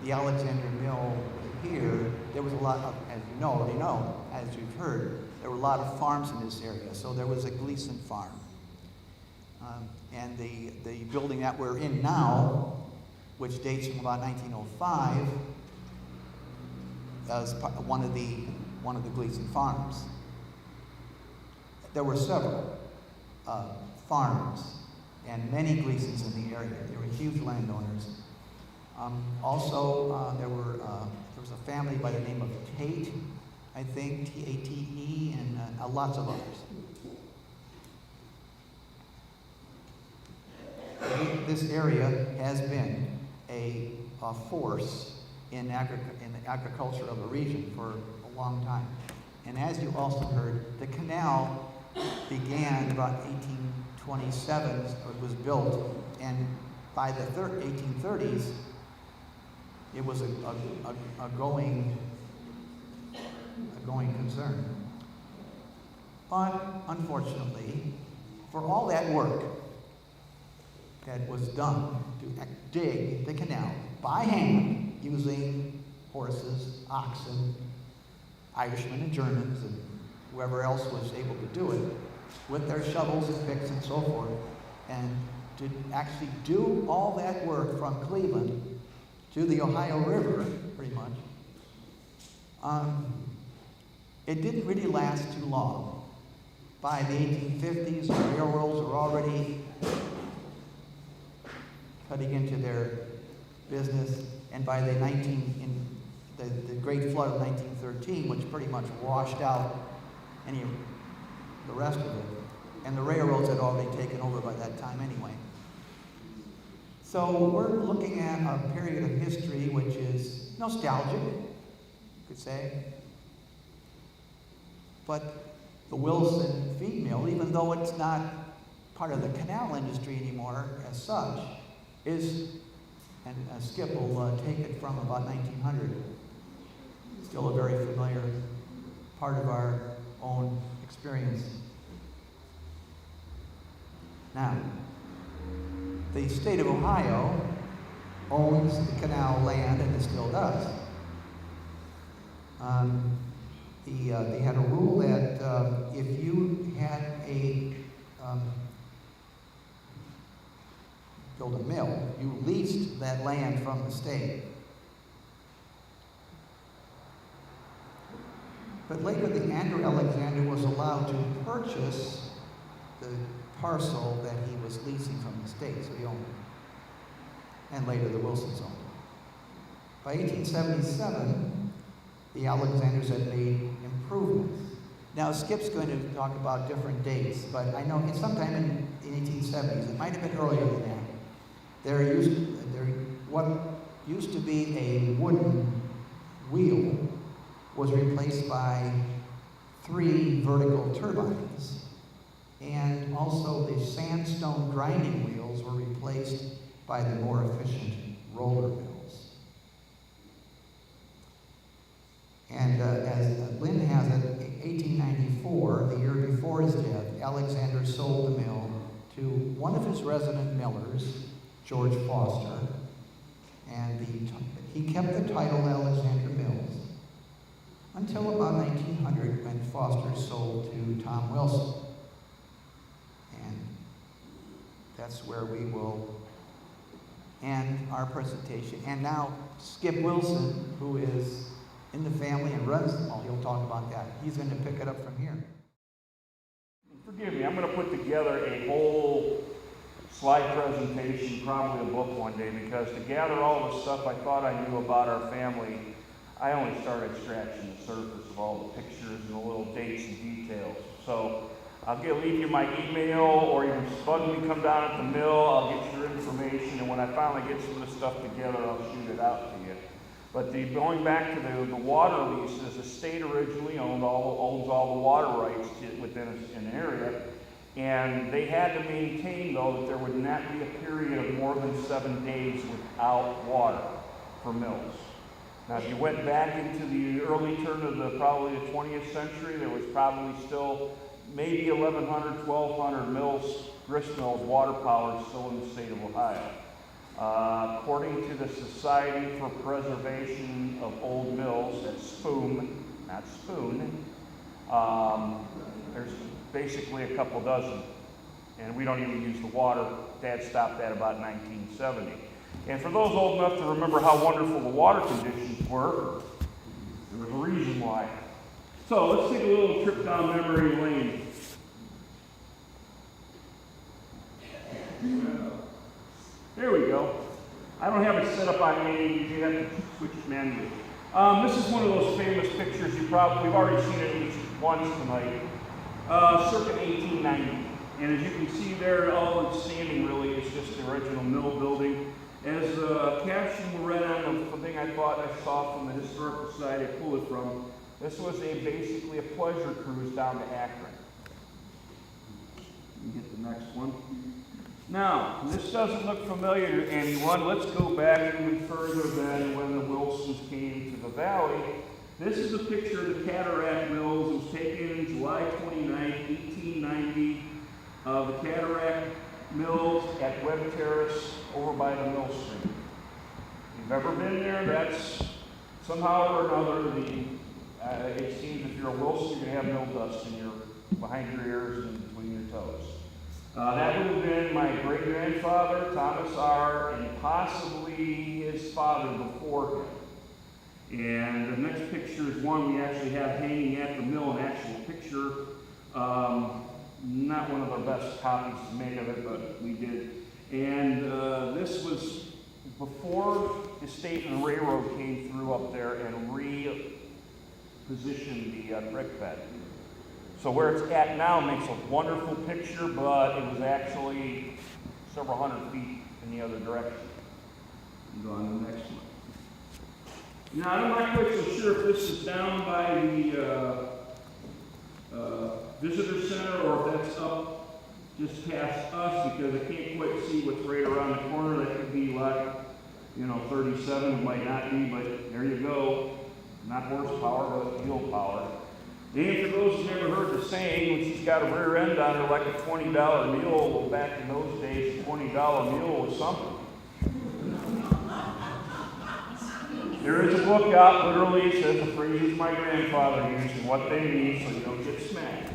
the Alexander Mill was here, there was a lot of, as you know, already know, as you've heard, there were a lot of farms in this area. So there was a Gleason farm. And the building that we're in now, which dates from about 1905, was one of the Gleason farms. There were several farms and many Gleasons in the area. They were huge landowners. Also, there was a family by the name of Tate, I think, T-A-T-E, and lots of others. This area has been a force in the agriculture of the region for a long time. And as you also heard, the canal began about 1827, it was built, and by the 1830s, it was a going concern. But unfortunately, for all that work that was done to dig the canal by hand using horses, oxen, Irishmen and Germans, and whoever else was able to do it, with their shovels and picks and so forth, and to actually do all that work from Cleveland to the Ohio River, pretty much, it didn't really last too long. By the 1850s, the railroads were already cutting into their business, and by the Great Flood of 1913, which pretty much washed out any of the rest of it, and the railroads had already taken over by that time anyway. So we're looking at a period of history which is nostalgic, you could say. But the Wilson feed mill, even though it's not part of the canal industry anymore as such, is, and Skip will take it from about 1900, still a very familiar part of our own experience. Now, the state of Ohio owns the canal land, and it still does. they had a rule that if you had build a mill, you leased that land from the state. But later, the Andrew Alexander was allowed to purchase the parcel that he was leasing from the state, so he owned it. And later, the Wilsons owned it. By 1877, the Alexanders had made improvements. Now, Skip's going to talk about different dates, but I know it's sometime in the 1870s. It might have been earlier than that. What used to be a wooden wheel was replaced by 3 vertical turbines. And also the sandstone grinding wheels were replaced by the more efficient roller mills. And as Lynn has it, 1894, the year before his death, Alexander sold the mill to one of his resident millers, George Foster, and he kept the title Alexander Mills until about 1900, when Foster sold to Tom Wilson. And that's where we will end our presentation. And now Skip Wilson, who is in the family and runs them all, he'll talk about that. He's going to pick it up from here. Forgive me, I'm going to put together a whole slide presentation, probably a book one day, because to gather all the stuff I thought I knew about our family, I only started scratching the surface of all the pictures and the little dates and details. So I'll leave you my email, or you can bug me, come down at the mill, I'll get your information, and when I finally get some of the stuff together, I'll shoot it out to you. But going back to the water leases, the state originally owns all the water rights within an area. And they had to maintain, though, that there would not be a period of more than 7 days without water for mills. Now, if you went back into the early turn of probably the 20th century, there was probably still maybe 1,100, 1,200 mills, grist mills, water powered, still in the state of Ohio. According to the Society for Preservation of Old Mills, that's SPOOM, not Spoon, there's basically a couple dozen, and we don't even use the water. Dad stopped that about 1970. And for those old enough to remember how wonderful the water conditions were, there was a reason why. So let's take a little trip down memory lane. There we go. I don't have it set up on any, you have to switch manually. This is one of those famous pictures we've already seen it at least once tonight. Circa 1890. And as you can see there, all it's standing really is just the original mill building. As the caption read on the thing I thought I saw from the Historical Society I pulled it from, this was basically a pleasure cruise down to Akron. Let me get the next one. Now, this doesn't look familiar to anyone. Let's go back even further than when the Wilsons came to the valley. This is a picture of the Cataract Mills. It was taken July 29, 1890. The Cataract Mills at Webb Terrace over by the mill stream. If you've ever been there, that's somehow or another, it seems if you're a Wilson, you're going to have mill dust behind your ears and between your toes. That would have been my great-grandfather, Thomas R., and possibly his father before him. And the next picture is one we actually have hanging at the mill, an actual picture. Not one of our best copies made of it, but we did. And this was before the state and the railroad came through up there and repositioned the creek bed. So where it's at now makes a wonderful picture, but it was actually several hundred feet in the other direction. Go on to the next one. Now, I'm not quite so sure if this is down by the visitor center or if that's up just past us, because I can't quite see what's right around the corner. That could be like, 37, it might not be, but there you go. Not horsepower, but wheel power. And for those who've never heard the saying, when she's got a rear end on her like a $20 mule, well, back in those days, a $20 mule was something. There is a book out, literally says the phrases my grandfather used and what they mean, so you don't get smacked.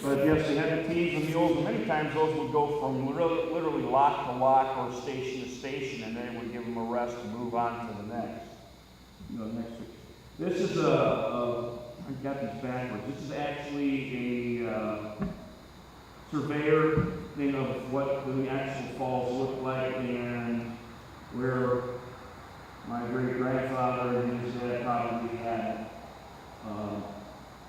But yes, they had the teams and mules, and many times those would go from literally lock to lock or station to station, and they would give them a rest and move on to the next. Next week. This is I got these backwards. This is actually a surveyor thing of what the actual falls look like and where my great-grandfather and his dad probably had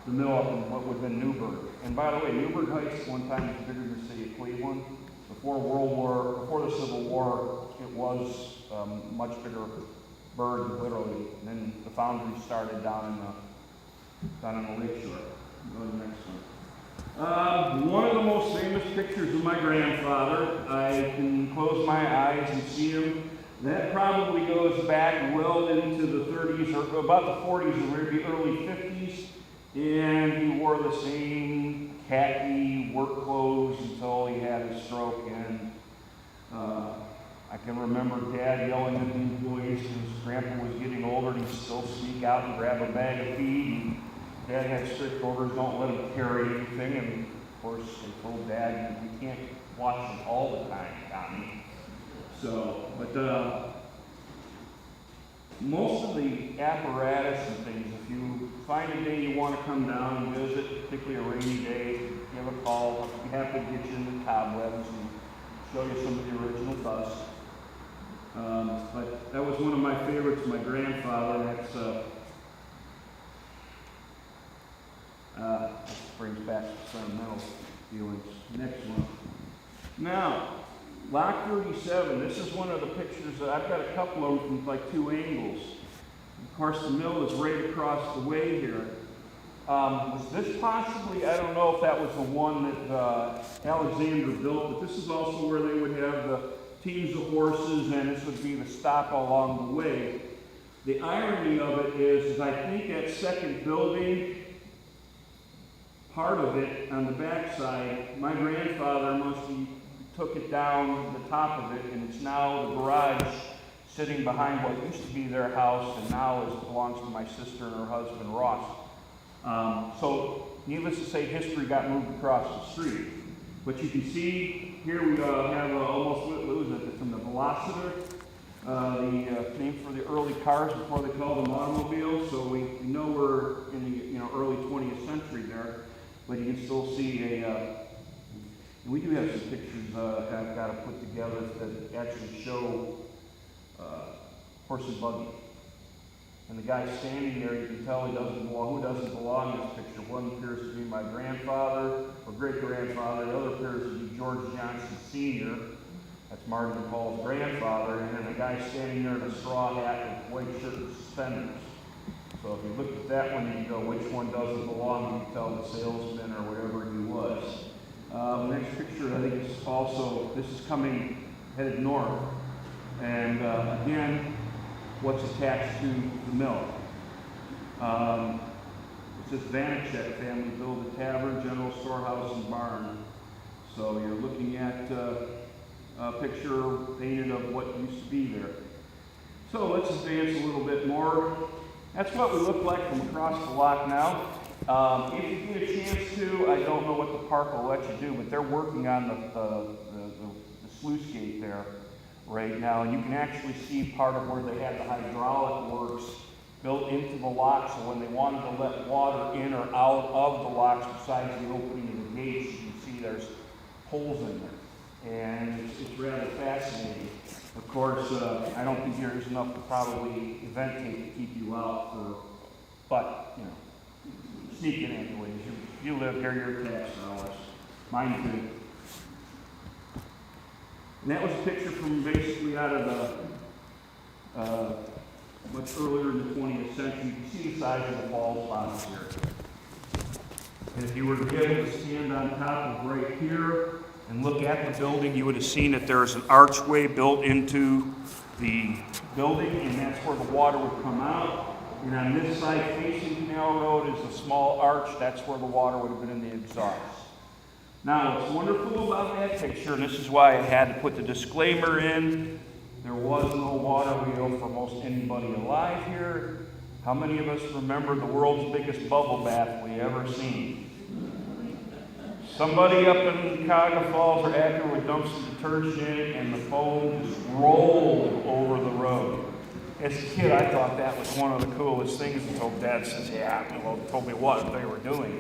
the mill up in what would have been Newburgh. And by the way, Newburgh Heights one time was bigger than the city of Cleveland. Before the Civil War, it was much bigger bird, literally. And then the foundry started down on the lakeshore. Go to the next one. One of the most famous pictures of my grandfather, I can close my eyes and see him. That probably goes back well into the 30s, or about the 40s, or maybe early 50s. And he wore the same khaki work clothes until he had his stroke. And I can remember Dad yelling at the employees because Grandpa was getting older and he'd still sneak out and grab a bag of feed. And Dad had strict orders, don't let him carry anything. And of course, they told Dad, we can't watch him all the time, Tommy. So, but most of the apparatus and things, if you find a day you want to come down and visit, particularly a rainy day, give a call. I'll be happy to get you in the cobwebs and show you some of the original dust. But that was one of my favorites, my grandfather. That's brings back sentimental feelings. Next one. Now, Lock 37, this is one of the pictures that I've got a couple of them from like two angles. Of course, the mill is right across the way here. Was this possibly, I don't know if that was the one that Alexander built, but this is also where they would have the teams of horses, and this would be the stop along the way. The irony of it is I think that second building, part of it on the backside, my grandfather took it down the top of it, and it's now the garage sitting behind what used to be their house and now belongs to my sister and her husband Ross. So needless to say, history got moved across the street. But you can see here we have almost, what was it, from the Velociter, the name for the early cars before they called them automobiles. So we know we're in the early 20th century there, but you can still see we do have some pictures I've got to put together that actually show horse and buggy. And the guy standing there, you can tell he doesn't belong. Who doesn't belong in this picture? One appears to be my grandfather or great-grandfather. The other appears to be George Johnson Sr. That's Martin and Paul's grandfather. And then the guy standing there in a straw hat with white shirt and suspenders. So if you look at that one, you can go, which one doesn't belong? You can tell the salesman or whatever he was. The next picture, I think, is also, this is coming, headed north. And again, what's attached to the mill. It says Vanacek family built a tavern, general storehouse, and barn. So you're looking at a picture painted of what used to be there. So let's advance a little bit more. That's what we look like from across the lock now. If you get a chance to, I don't know what the park will let you do, but they're working on the sluice gate there right now, and you can actually see part of where they had the hydraulic works built into the lock, so when they wanted to let water in or out of the locks besides the opening of the gates, you can see there's holes in there. And it's rather fascinating. Of course, I don't think there's enough to probably event tape to keep you out for, but, sneak in anyways. You live here, your tax dollars. Mine too. And that was a picture from basically out of the, much earlier in the 20th century. You can see the size of the ball spots here. And if you were to be able to stand on top of right here and look at the building, you would have seen that there's an archway built into the building, and that's where the water would come out. And on this side facing Canal Road is a small arch. That's where the water would have been in the exhaust. Now, what's wonderful about that picture, and this is why I had to put the disclaimer in, There was no water wheel for most anybody alive here. How many of us remember the world's biggest bubble bath we ever seen? Somebody up in Cuyahoga Falls or Akron would dump some detergent in it and the foam just rolled over the road. As a kid, I thought that was one of the coolest things until Dad says, yeah, well, told me what they were doing.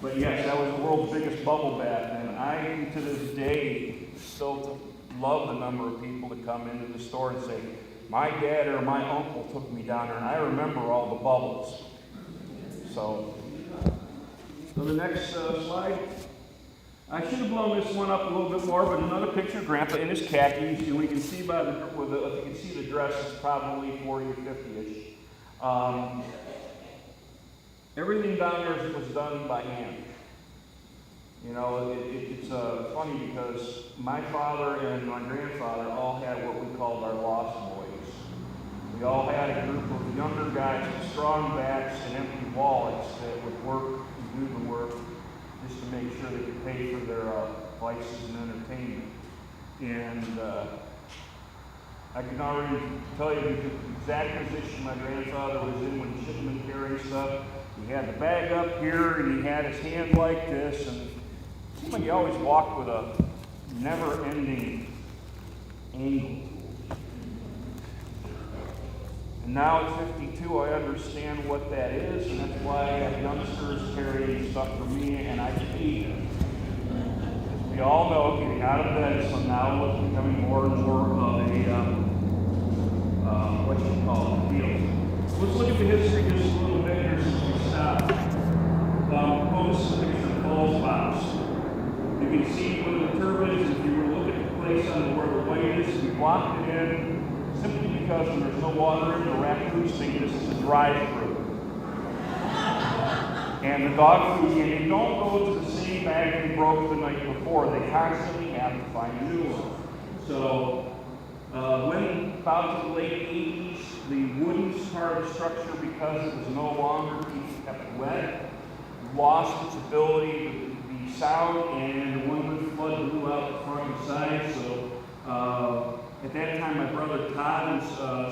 But yes, that was the world's biggest bubble bath, and I, to this day, still love the number of people that come into the store and say, my dad or my uncle took me down there, and I remember all the bubbles. So the next slide. I should have blown this one up a little bit more, but another picture of Grandpa in his khakis, and we can see by the, if you can see the dress, it's probably 40 or 50-ish. Everything down there was done by hand. You know, it's funny because my father and my grandfather all had what we called our lost boys. We all had a group of younger guys with strong backs and empty wallets that would work and do the work just to make sure they could pay for their vices and entertainment. And I can already tell you the exact position my grandfather was in when he shouldn't have been carrying stuff. He had the bag up here and he had his hand like this, and it seemed like he always walked with a never-ending angle. And now at 52, I understand what that is, and that's why I have youngsters carrying stuff for me, and I feed them. As we all know, getting out of bed is now is becoming more and more of a, what you call it, deal. Let's look at the history just a little bit here since we stopped. This is a picture of Paul's box. You can see one of the turbines, if you were to look at the place on where the white is, we blocked it in simply because when there's no water in the raccoons think this is a drive-through. And the dog food, and they don't go to the same bag they broke the night before. They constantly have to find a new one. So when about to the late 80s, the wooden part of the structure, because it was no longer being kept wet, lost its ability to be sound, and one good flood blew out the front and side. So at that time, my brother Todd and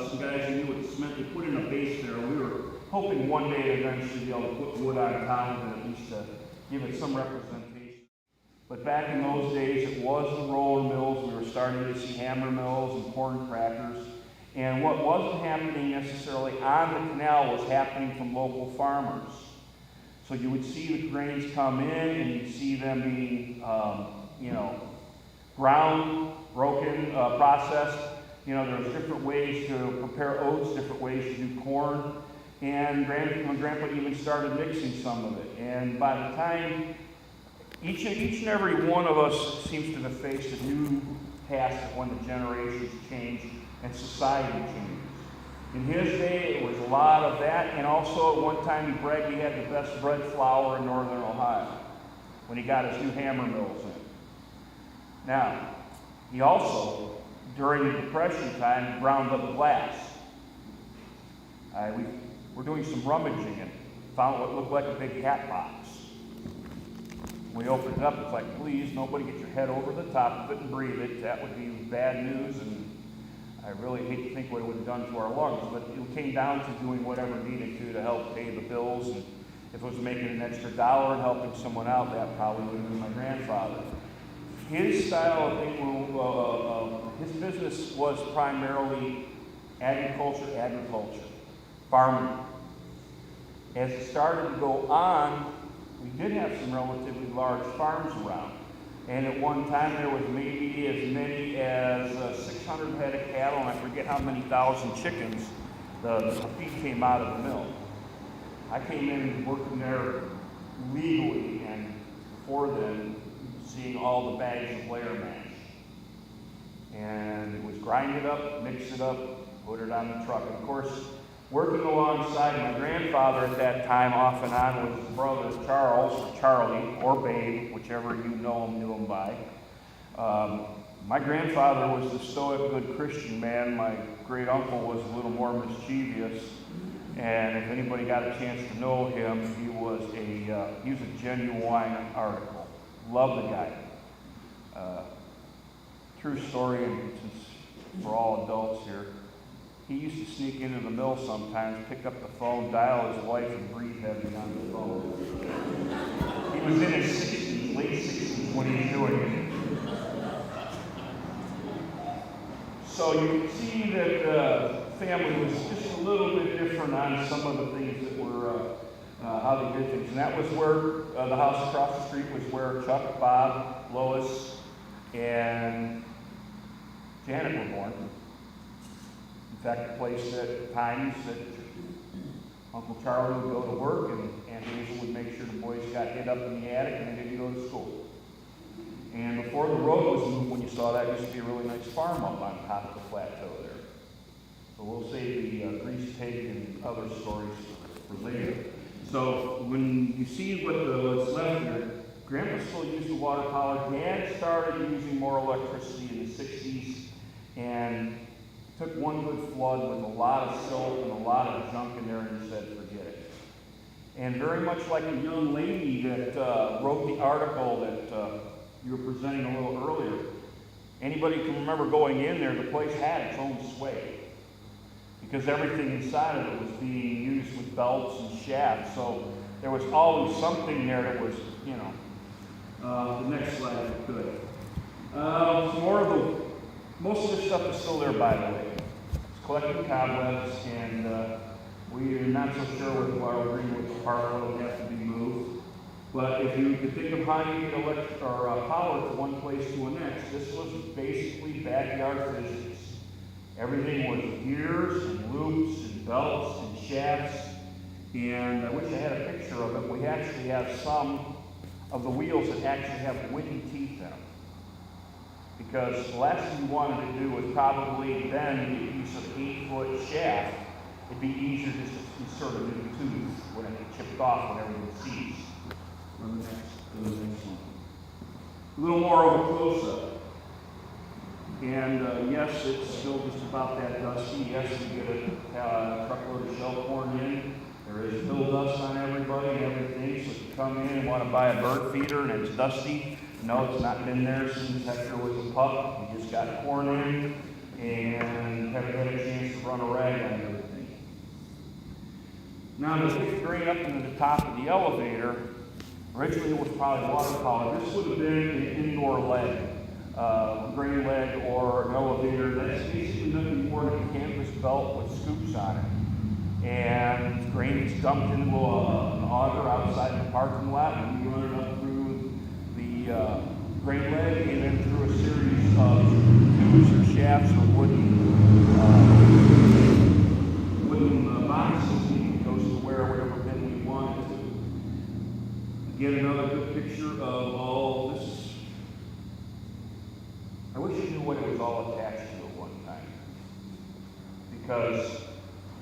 some guys who knew what this meant, they put in a base there. We were hoping one day to eventually be able to put wood on top of it, at least to give it some representation. But back in those days, it was the roller mills. We were starting to see hammer mills and corn crackers. And what wasn't happening necessarily on the canal was happening from local farmers. So you would see the grains come in, and you'd see them being, ground, broken, processed. You know, there's different ways to prepare oats, different ways to do corn. And my grandpa even started mixing some of it. And by the time, each and every one of us seems to have faced a new task when the generations change and society changes. In his day, it was a lot of that, and also at one time he bragged he had the best bread flour in northern Ohio when he got his new hammer mills in. Now, he also, during the Depression time, ground up glass. We were doing some rummaging and found what looked like a big hat box. We opened it up, it's like, please, nobody get your head over the top of it and breathe it. That would be bad news, and I really hate to think what it would have done to our lungs, but it came down to doing whatever needed to help pay the bills, and if it was making an extra dollar and helping someone out, that probably would have been my grandfather. His style of his business was primarily agriculture, farming. As it started to go on, we did have some relatively large farms around. And at one time there was maybe as many as 600 head of cattle, and I forget how many thousand chickens. The feed came out of the mill. I came in working there legally, and before then, seeing all the bags of layer mash. And it was grind it up, mix it up, put it on the truck. And of course, working alongside my grandfather at that time, off and on, was his brother Charles, or Charlie, or Babe, whichever you knew him by. My grandfather was the stoic, good Christian man. My great uncle was a little more mischievous. And if anybody got a chance to know him, he was a genuine article. Love the guy. True story, and since for all adults here. He used to sneak into the mill sometimes, pick up the phone, dial his wife, and breathe heavy on the phone. He was in his 60s, late 60s, when he was doing it. So you can see that the family was just a little bit different on some of the things that were, how they did things. And that was where, the house across the street was where Chuck, Bob, Lois, and Janet were born. In fact, the place at times that Uncle Charlie would go to work and Aunt Hazel would make sure the boys got hid up in the attic and they didn't go to school. And before the road was moved, when you saw that, used to be a really nice farm up on top of the plateau there. So we'll save the grease pig and other stories for later. So when you see what's left there, Grandpa still used the water power. Dad started using more electricity in the 60s and took one good flood with a lot of silt and a lot of junk in there and said, forget it. And very much like the young lady that wrote the article that you were presenting a little earlier, anybody can remember going in there, the place had its own sway. Because everything inside of it was being used with belts and shafts. So there was always something there that was, you know, the next slide if we could. Most of this stuff is still there, by the way. It's collecting cobwebs, and we are not so sure with our Greenwood Park will have to be moved. But if you could think of how you get electric or power from one place to the next, this was basically backyard physics. Everything was gears and loops and belts and shafts. And I wish I had a picture of it. We actually have some of the wheels that actually have wooden teeth in them. Because the last thing you wanted to do was probably then get a piece of 8-foot shaft. It'd be easier just to insert a new tooth when it chipped off when everything seized. The next one. A little more of a close-up. And yes, it's still just about that dusty. Yes, you get a truckload of shell corn in. There is hill dust on everybody and everything. So if you come in and want to buy a bird feeder and it's dusty, no, it's not been there since Hector was a pup. You just got corn in and haven't had a chance to run a rag on everything. Now, to get grain up into the top of the elevator, originally it was probably water power. This would have been an indoor leg, grain leg or an elevator. That's basically nothing more than a canvas belt with scoops on it. And grain is dumped into an auger outside the parking lot, and you run it up through the grain leg and then through a series of tubes or shafts or wooden boxes. It goes to whatever bin we want it to. Again, another good picture of all this. I wish you knew what it was all attached to at one time. Because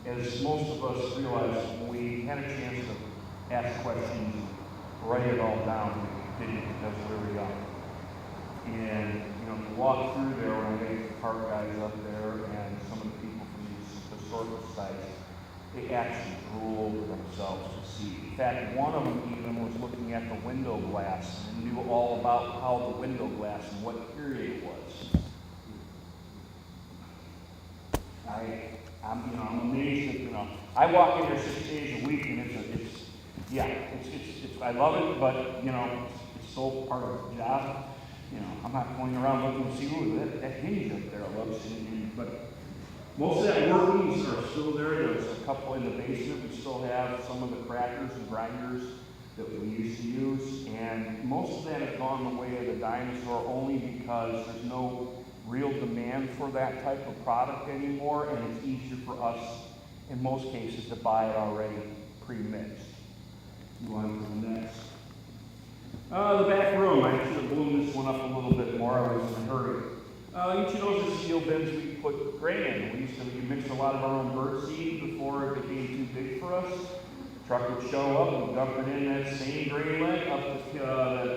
as most of us realize, when we had a chance to ask questions, write it all down, we didn't because we were young. And, you know, to walk through there when I made the park guys up there and some of the people from these historical sites, they actually drooled over themselves to see. In fact, one of them even was looking at the window glass and knew all about how the window glass and what period it was. I'm amazed that, I walk in there 6 days a week and I love it, but, it's so part of the job. I'm not going around looking to see, ooh, that hinge up there, I love seeing it. But most of that workings are still there. There's a couple in the basement. We still have some of the crackers and grinders that we used to use. And most of that has gone the way of the dinosaur only because there's no real demand for that type of product anymore, and it's easier for us, in most cases, to buy it already pre-mixed. Go on to the next. The back room, I should have ballooned this one up a little bit more. I was in a hurry. Each of those are steel bins we put grain in. We mixed a lot of our own bird seed before it became too big for us. The truck would show up and dump it in that same grain leg up to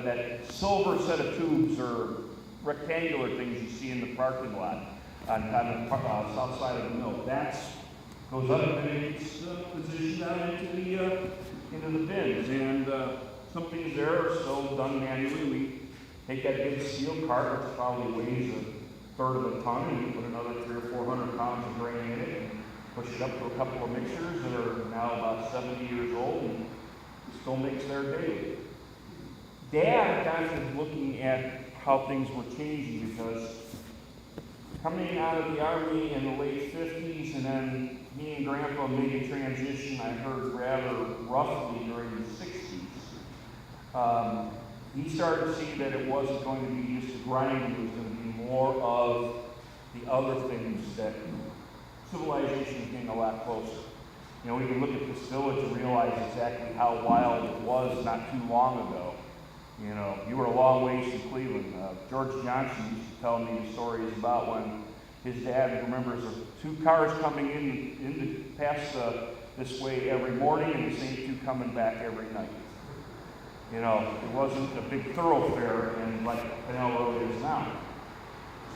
that silver set of tubes or rectangular things you see in the parking lot on the south side of the mill. That goes up and it's positioned out into the bins. And some things there are still done manually. We take that big steel cart, which probably weighs a third of a ton, and we put another 300 or 400 pounds of grain in it, and push it up to a couple of mixers that are now about 70 years old and still makes their daily. Dad got to looking at how things were changing because coming out of the Army in the late 50s, and then he and Grandpa made a transition, I heard rather roughly during the 60s. He started to see that it wasn't going to be just grinding, it was going to be more of the other things that civilization is getting a lot closer. You know, we can look at this village and realize exactly how wild it was not too long ago. You know, you were a long ways from Cleveland. George Johnson used to tell me stories about when his dad remembers 2 cars coming in past this way every morning and the same 2 coming back every night. You know, it wasn't a big thoroughfare and like Canal Road is now.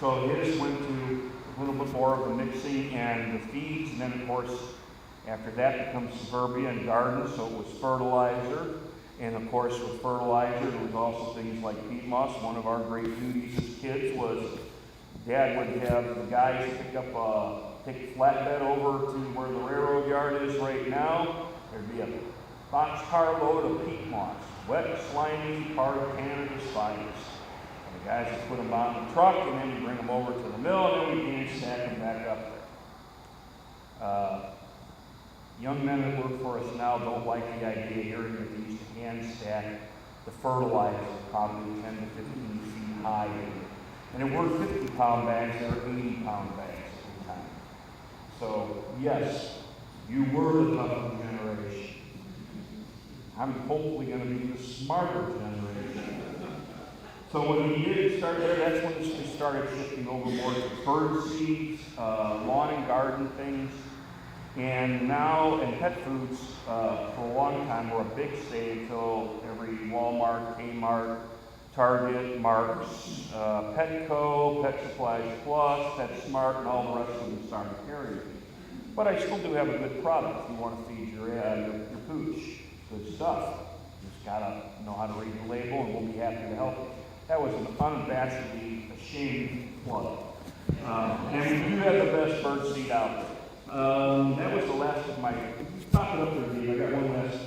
So his went to a little bit more of the mixing and the feeds, and then of course after that becomes suburbia and gardens, so it was fertilizer. And of course with fertilizer there was also things like peat moss. One of our great duties as kids was Dad would have the guys take a flatbed over to where the railroad yard is right now. There'd be a boxcar load of peat moss, wet, slimy, part of Canada's finest. And the guys would put them on the truck, and then you bring them over to the mill, and then we hand stack them back up there. Young men that work for us now don't like the idea hearing that they used to hand stack the fertilizer probably 10 to 15 feet high. And there were 50-pound bags, there were 80-pound bags at the time. So, yes, you were the tougher generation. I'm hopefully going to be the smarter generation. So when we did start there, that's when we started shifting over more to bird seeds, lawn and garden things. And now, and pet foods, for a long time were a big stay until every Walmart, Kmart, Target, Marks, Petco, Pet Supplies Plus, PetSmart, and all the rest of them started carrying it. But I still do have a good product if you want to feed your pooch. Good stuff. You just gotta know how to read the label, and we'll be happy to help you. That was an unabashedly ashamed plug. And we do have the best bird seed out there. That was the last of my, stop it up there, Dave, I got one last.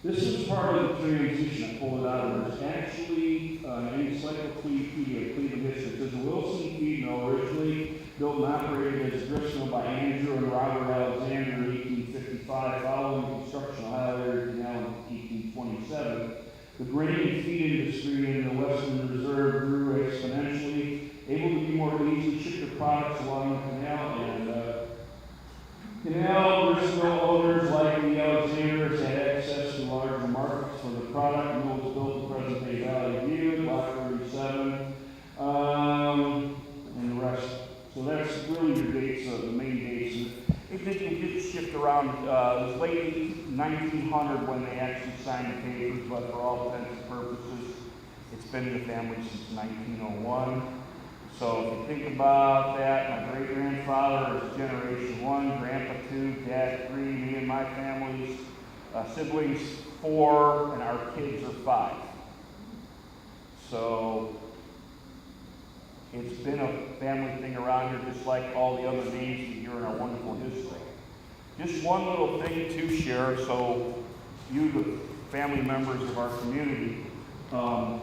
This is part of the transition, I pulled it out of there. It's actually an encyclopedia of Cleveland history. There's a Wilson feed mill originally built and operated as a grist mill by Andrew and Robert Alexander in 1855, following the construction of Highland Canal in 1827. The grain and feed industry in the Western Reserve grew exponentially, able to be more easily ship their products along the canal, and canal grist mill owners like the Alexanders had access to larger markets for the product. The mill was built in present-day Valley View, Block 37, and the rest. So that's really your dates, the main dates. It did shift around. It was late 1900 when they actually signed the papers, but for all intents and purposes, it's been in the family since 1901. So if you think about that, my great-grandfather is generation 1, grandpa 2, dad 3, me and my family's siblings 4, and our kids are 5. So it's been a family thing around here, just like all the other names you hear in our wonderful history. Just one little thing to share, so you, the family members of our community, the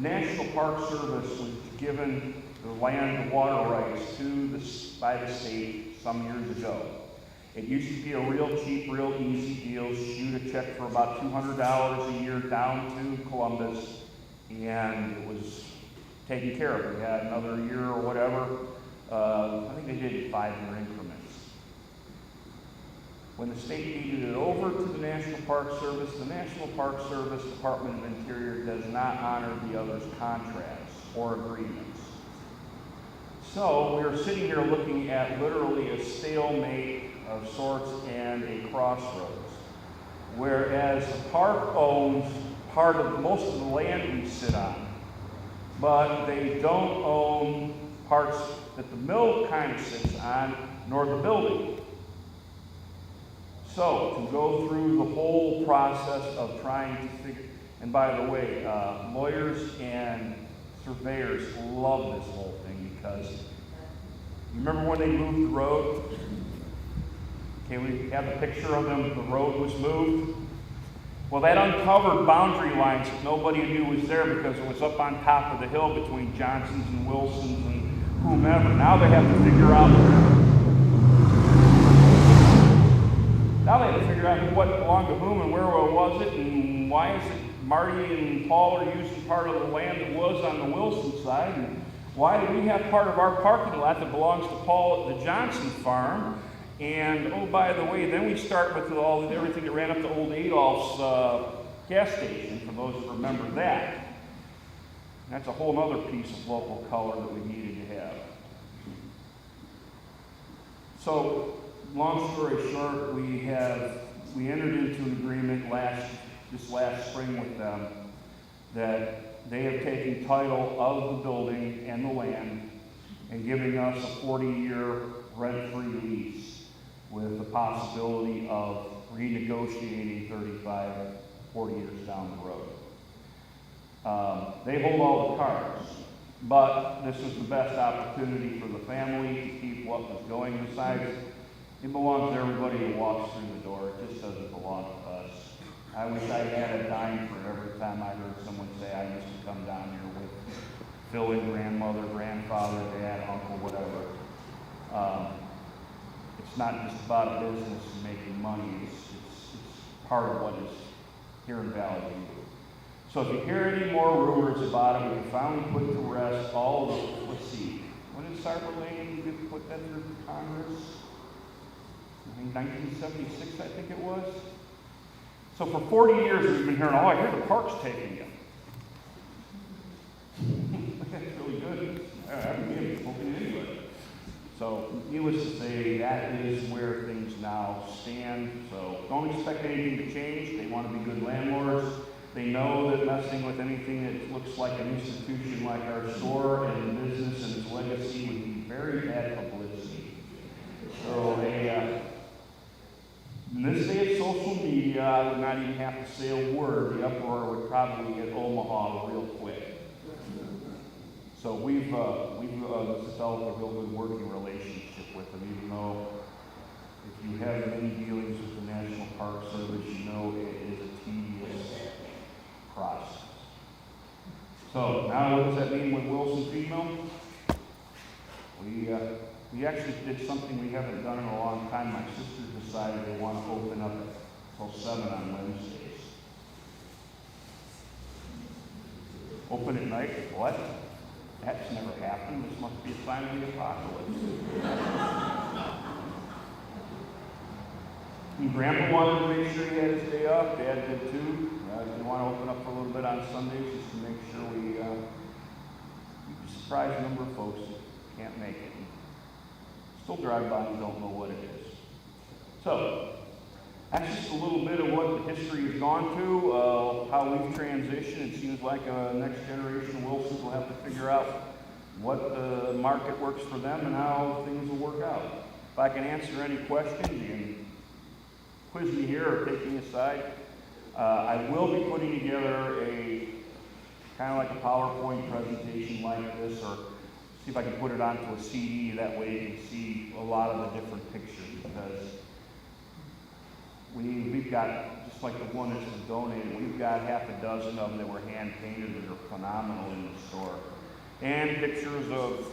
National Park Service was given the land and water rights by the state some years ago. It used to be a real cheap, real easy deal. Shoot a check for about $200 a year down to Columbus, and it was taken care of. We had another year or whatever. I think they did 5-year increments. When the state deeded it over to the National Park Service Department of Interior does not honor the other's contracts or agreements. So we're sitting here looking at literally a stalemate of sorts and a crossroads. Whereas the park owns part of most of the land we sit on, but they don't own parts that the mill kind of sits on, nor the building. So, to go through the whole process of trying to figure, and by the way, lawyers and surveyors love this whole thing because you remember when they moved the road? Okay, we have the picture of them, the road was moved. Well, that uncovered boundary lines that nobody knew was there because it was up on top of the hill between Johnson's and Wilson's and whomever. Now they have to figure out what belonged to whom and where was it and why is it Marty and Paul are using part of the land that was on the Wilson side and why do we have part of our parking lot that belongs to Paul at the Johnson farm? And oh, by the way, then we start with everything that ran up to old Adolph's gas station, for those that remember that. And that's a whole other piece of local color that we needed to have. So, long story short, we entered into an agreement this last spring with them that they have taken title of the building and the land and giving us a 40-year rent-free lease with the possibility of renegotiating 35, 40 years down the road. They hold all the cards, but this is the best opportunity for the family to keep what was going. Besides, it belongs to everybody who walks through the door. It just doesn't belong to us. I wish I had a dime for every time I heard someone say I used to come down here with Phil and grandmother, grandfather, dad, uncle, whatever. It's not just about a business and making money. It's part of what is here in Valley View. So if you hear any more rumors about it, we can finally put to rest all of the, let's see, when did Sarver Lane put that through Congress? I think 1976, I think it was. So for 40 years we've been hearing, oh, I hear the park's taking you. That's really good. I haven't been hoping anybody. So needless to say, that is where things now stand. So don't expect anything to change. They want to be good landlords. They know that messing with anything that looks like an institution like our store and the business and its legacy would be very bad publicity. So in this day of social media, I would not even have to say a word. The uproar would probably get Omaha real quick. So we've developed a real good working relationship with them, even though if you have any dealings with the National Park Service, you know it is a tedious process. So now what does that mean with Wilson Female? We actually did something we haven't done in a long time. My sisters decided they want to open up until 7 on Wednesdays. Open at night? What? That's never happened. This must be a sign of the apocalypse. And Grandpa wanted to make sure he had his day off. Dad did too. They want to open up for a little bit on Sundays just to make sure we surprise a number of folks that can't make it. Still drive by and don't know what it is. So, that's just a little bit of what the history has gone to, how we've transitioned. It seems like next generation of Wilsons will have to figure out what the market works for them and how things will work out. If I can answer any questions, you can quiz me here or take me aside. I will be putting together a kind of like a PowerPoint presentation like this, or see if I can put it onto a CD. That way you can see a lot of the different pictures, because we've got, just like the one that's been donated, we've got half a dozen of them that were hand painted that are phenomenal in the store. And pictures of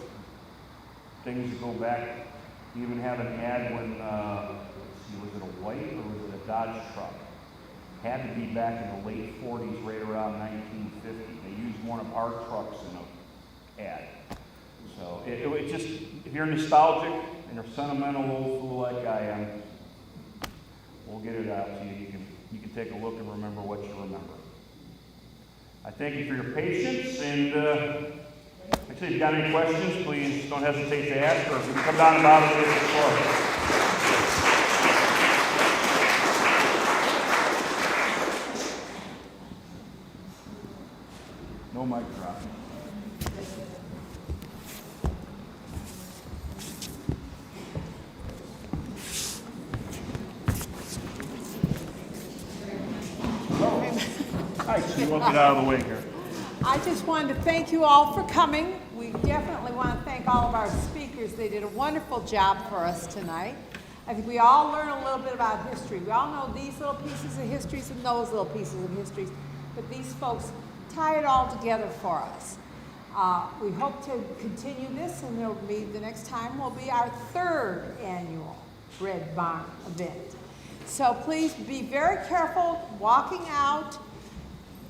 things that go back. We even have an ad when, let's see, was it a white or was it a Dodge truck? Had to be back in the late 40s, right around 1950. They used one of our trucks in an ad. So it just, if you're nostalgic and you're a sentimental old fool like I am, we'll get it out to you. You can take a look and remember what you remember. I thank you for your patience, and actually, if you've got any questions, please don't hesitate to ask, or if you can come down and bother me at the floor. No mic drop. Hi, so you won't get out of the way here. I just wanted to thank you all for coming. We definitely want to thank all of our speakers. They did a wonderful job for us tonight. I think we all learned a little bit about history. We all know these little pieces of histories and those little pieces of histories, but these folks tie it all together for us. We hope to continue this, and it'll be, the next time will be our 3rd annual Red Barn event. So please be very careful walking out.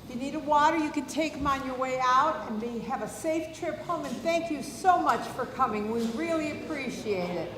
If you need a water, you can take them on your way out, and have a safe trip home. And thank you so much for coming. We really appreciate it.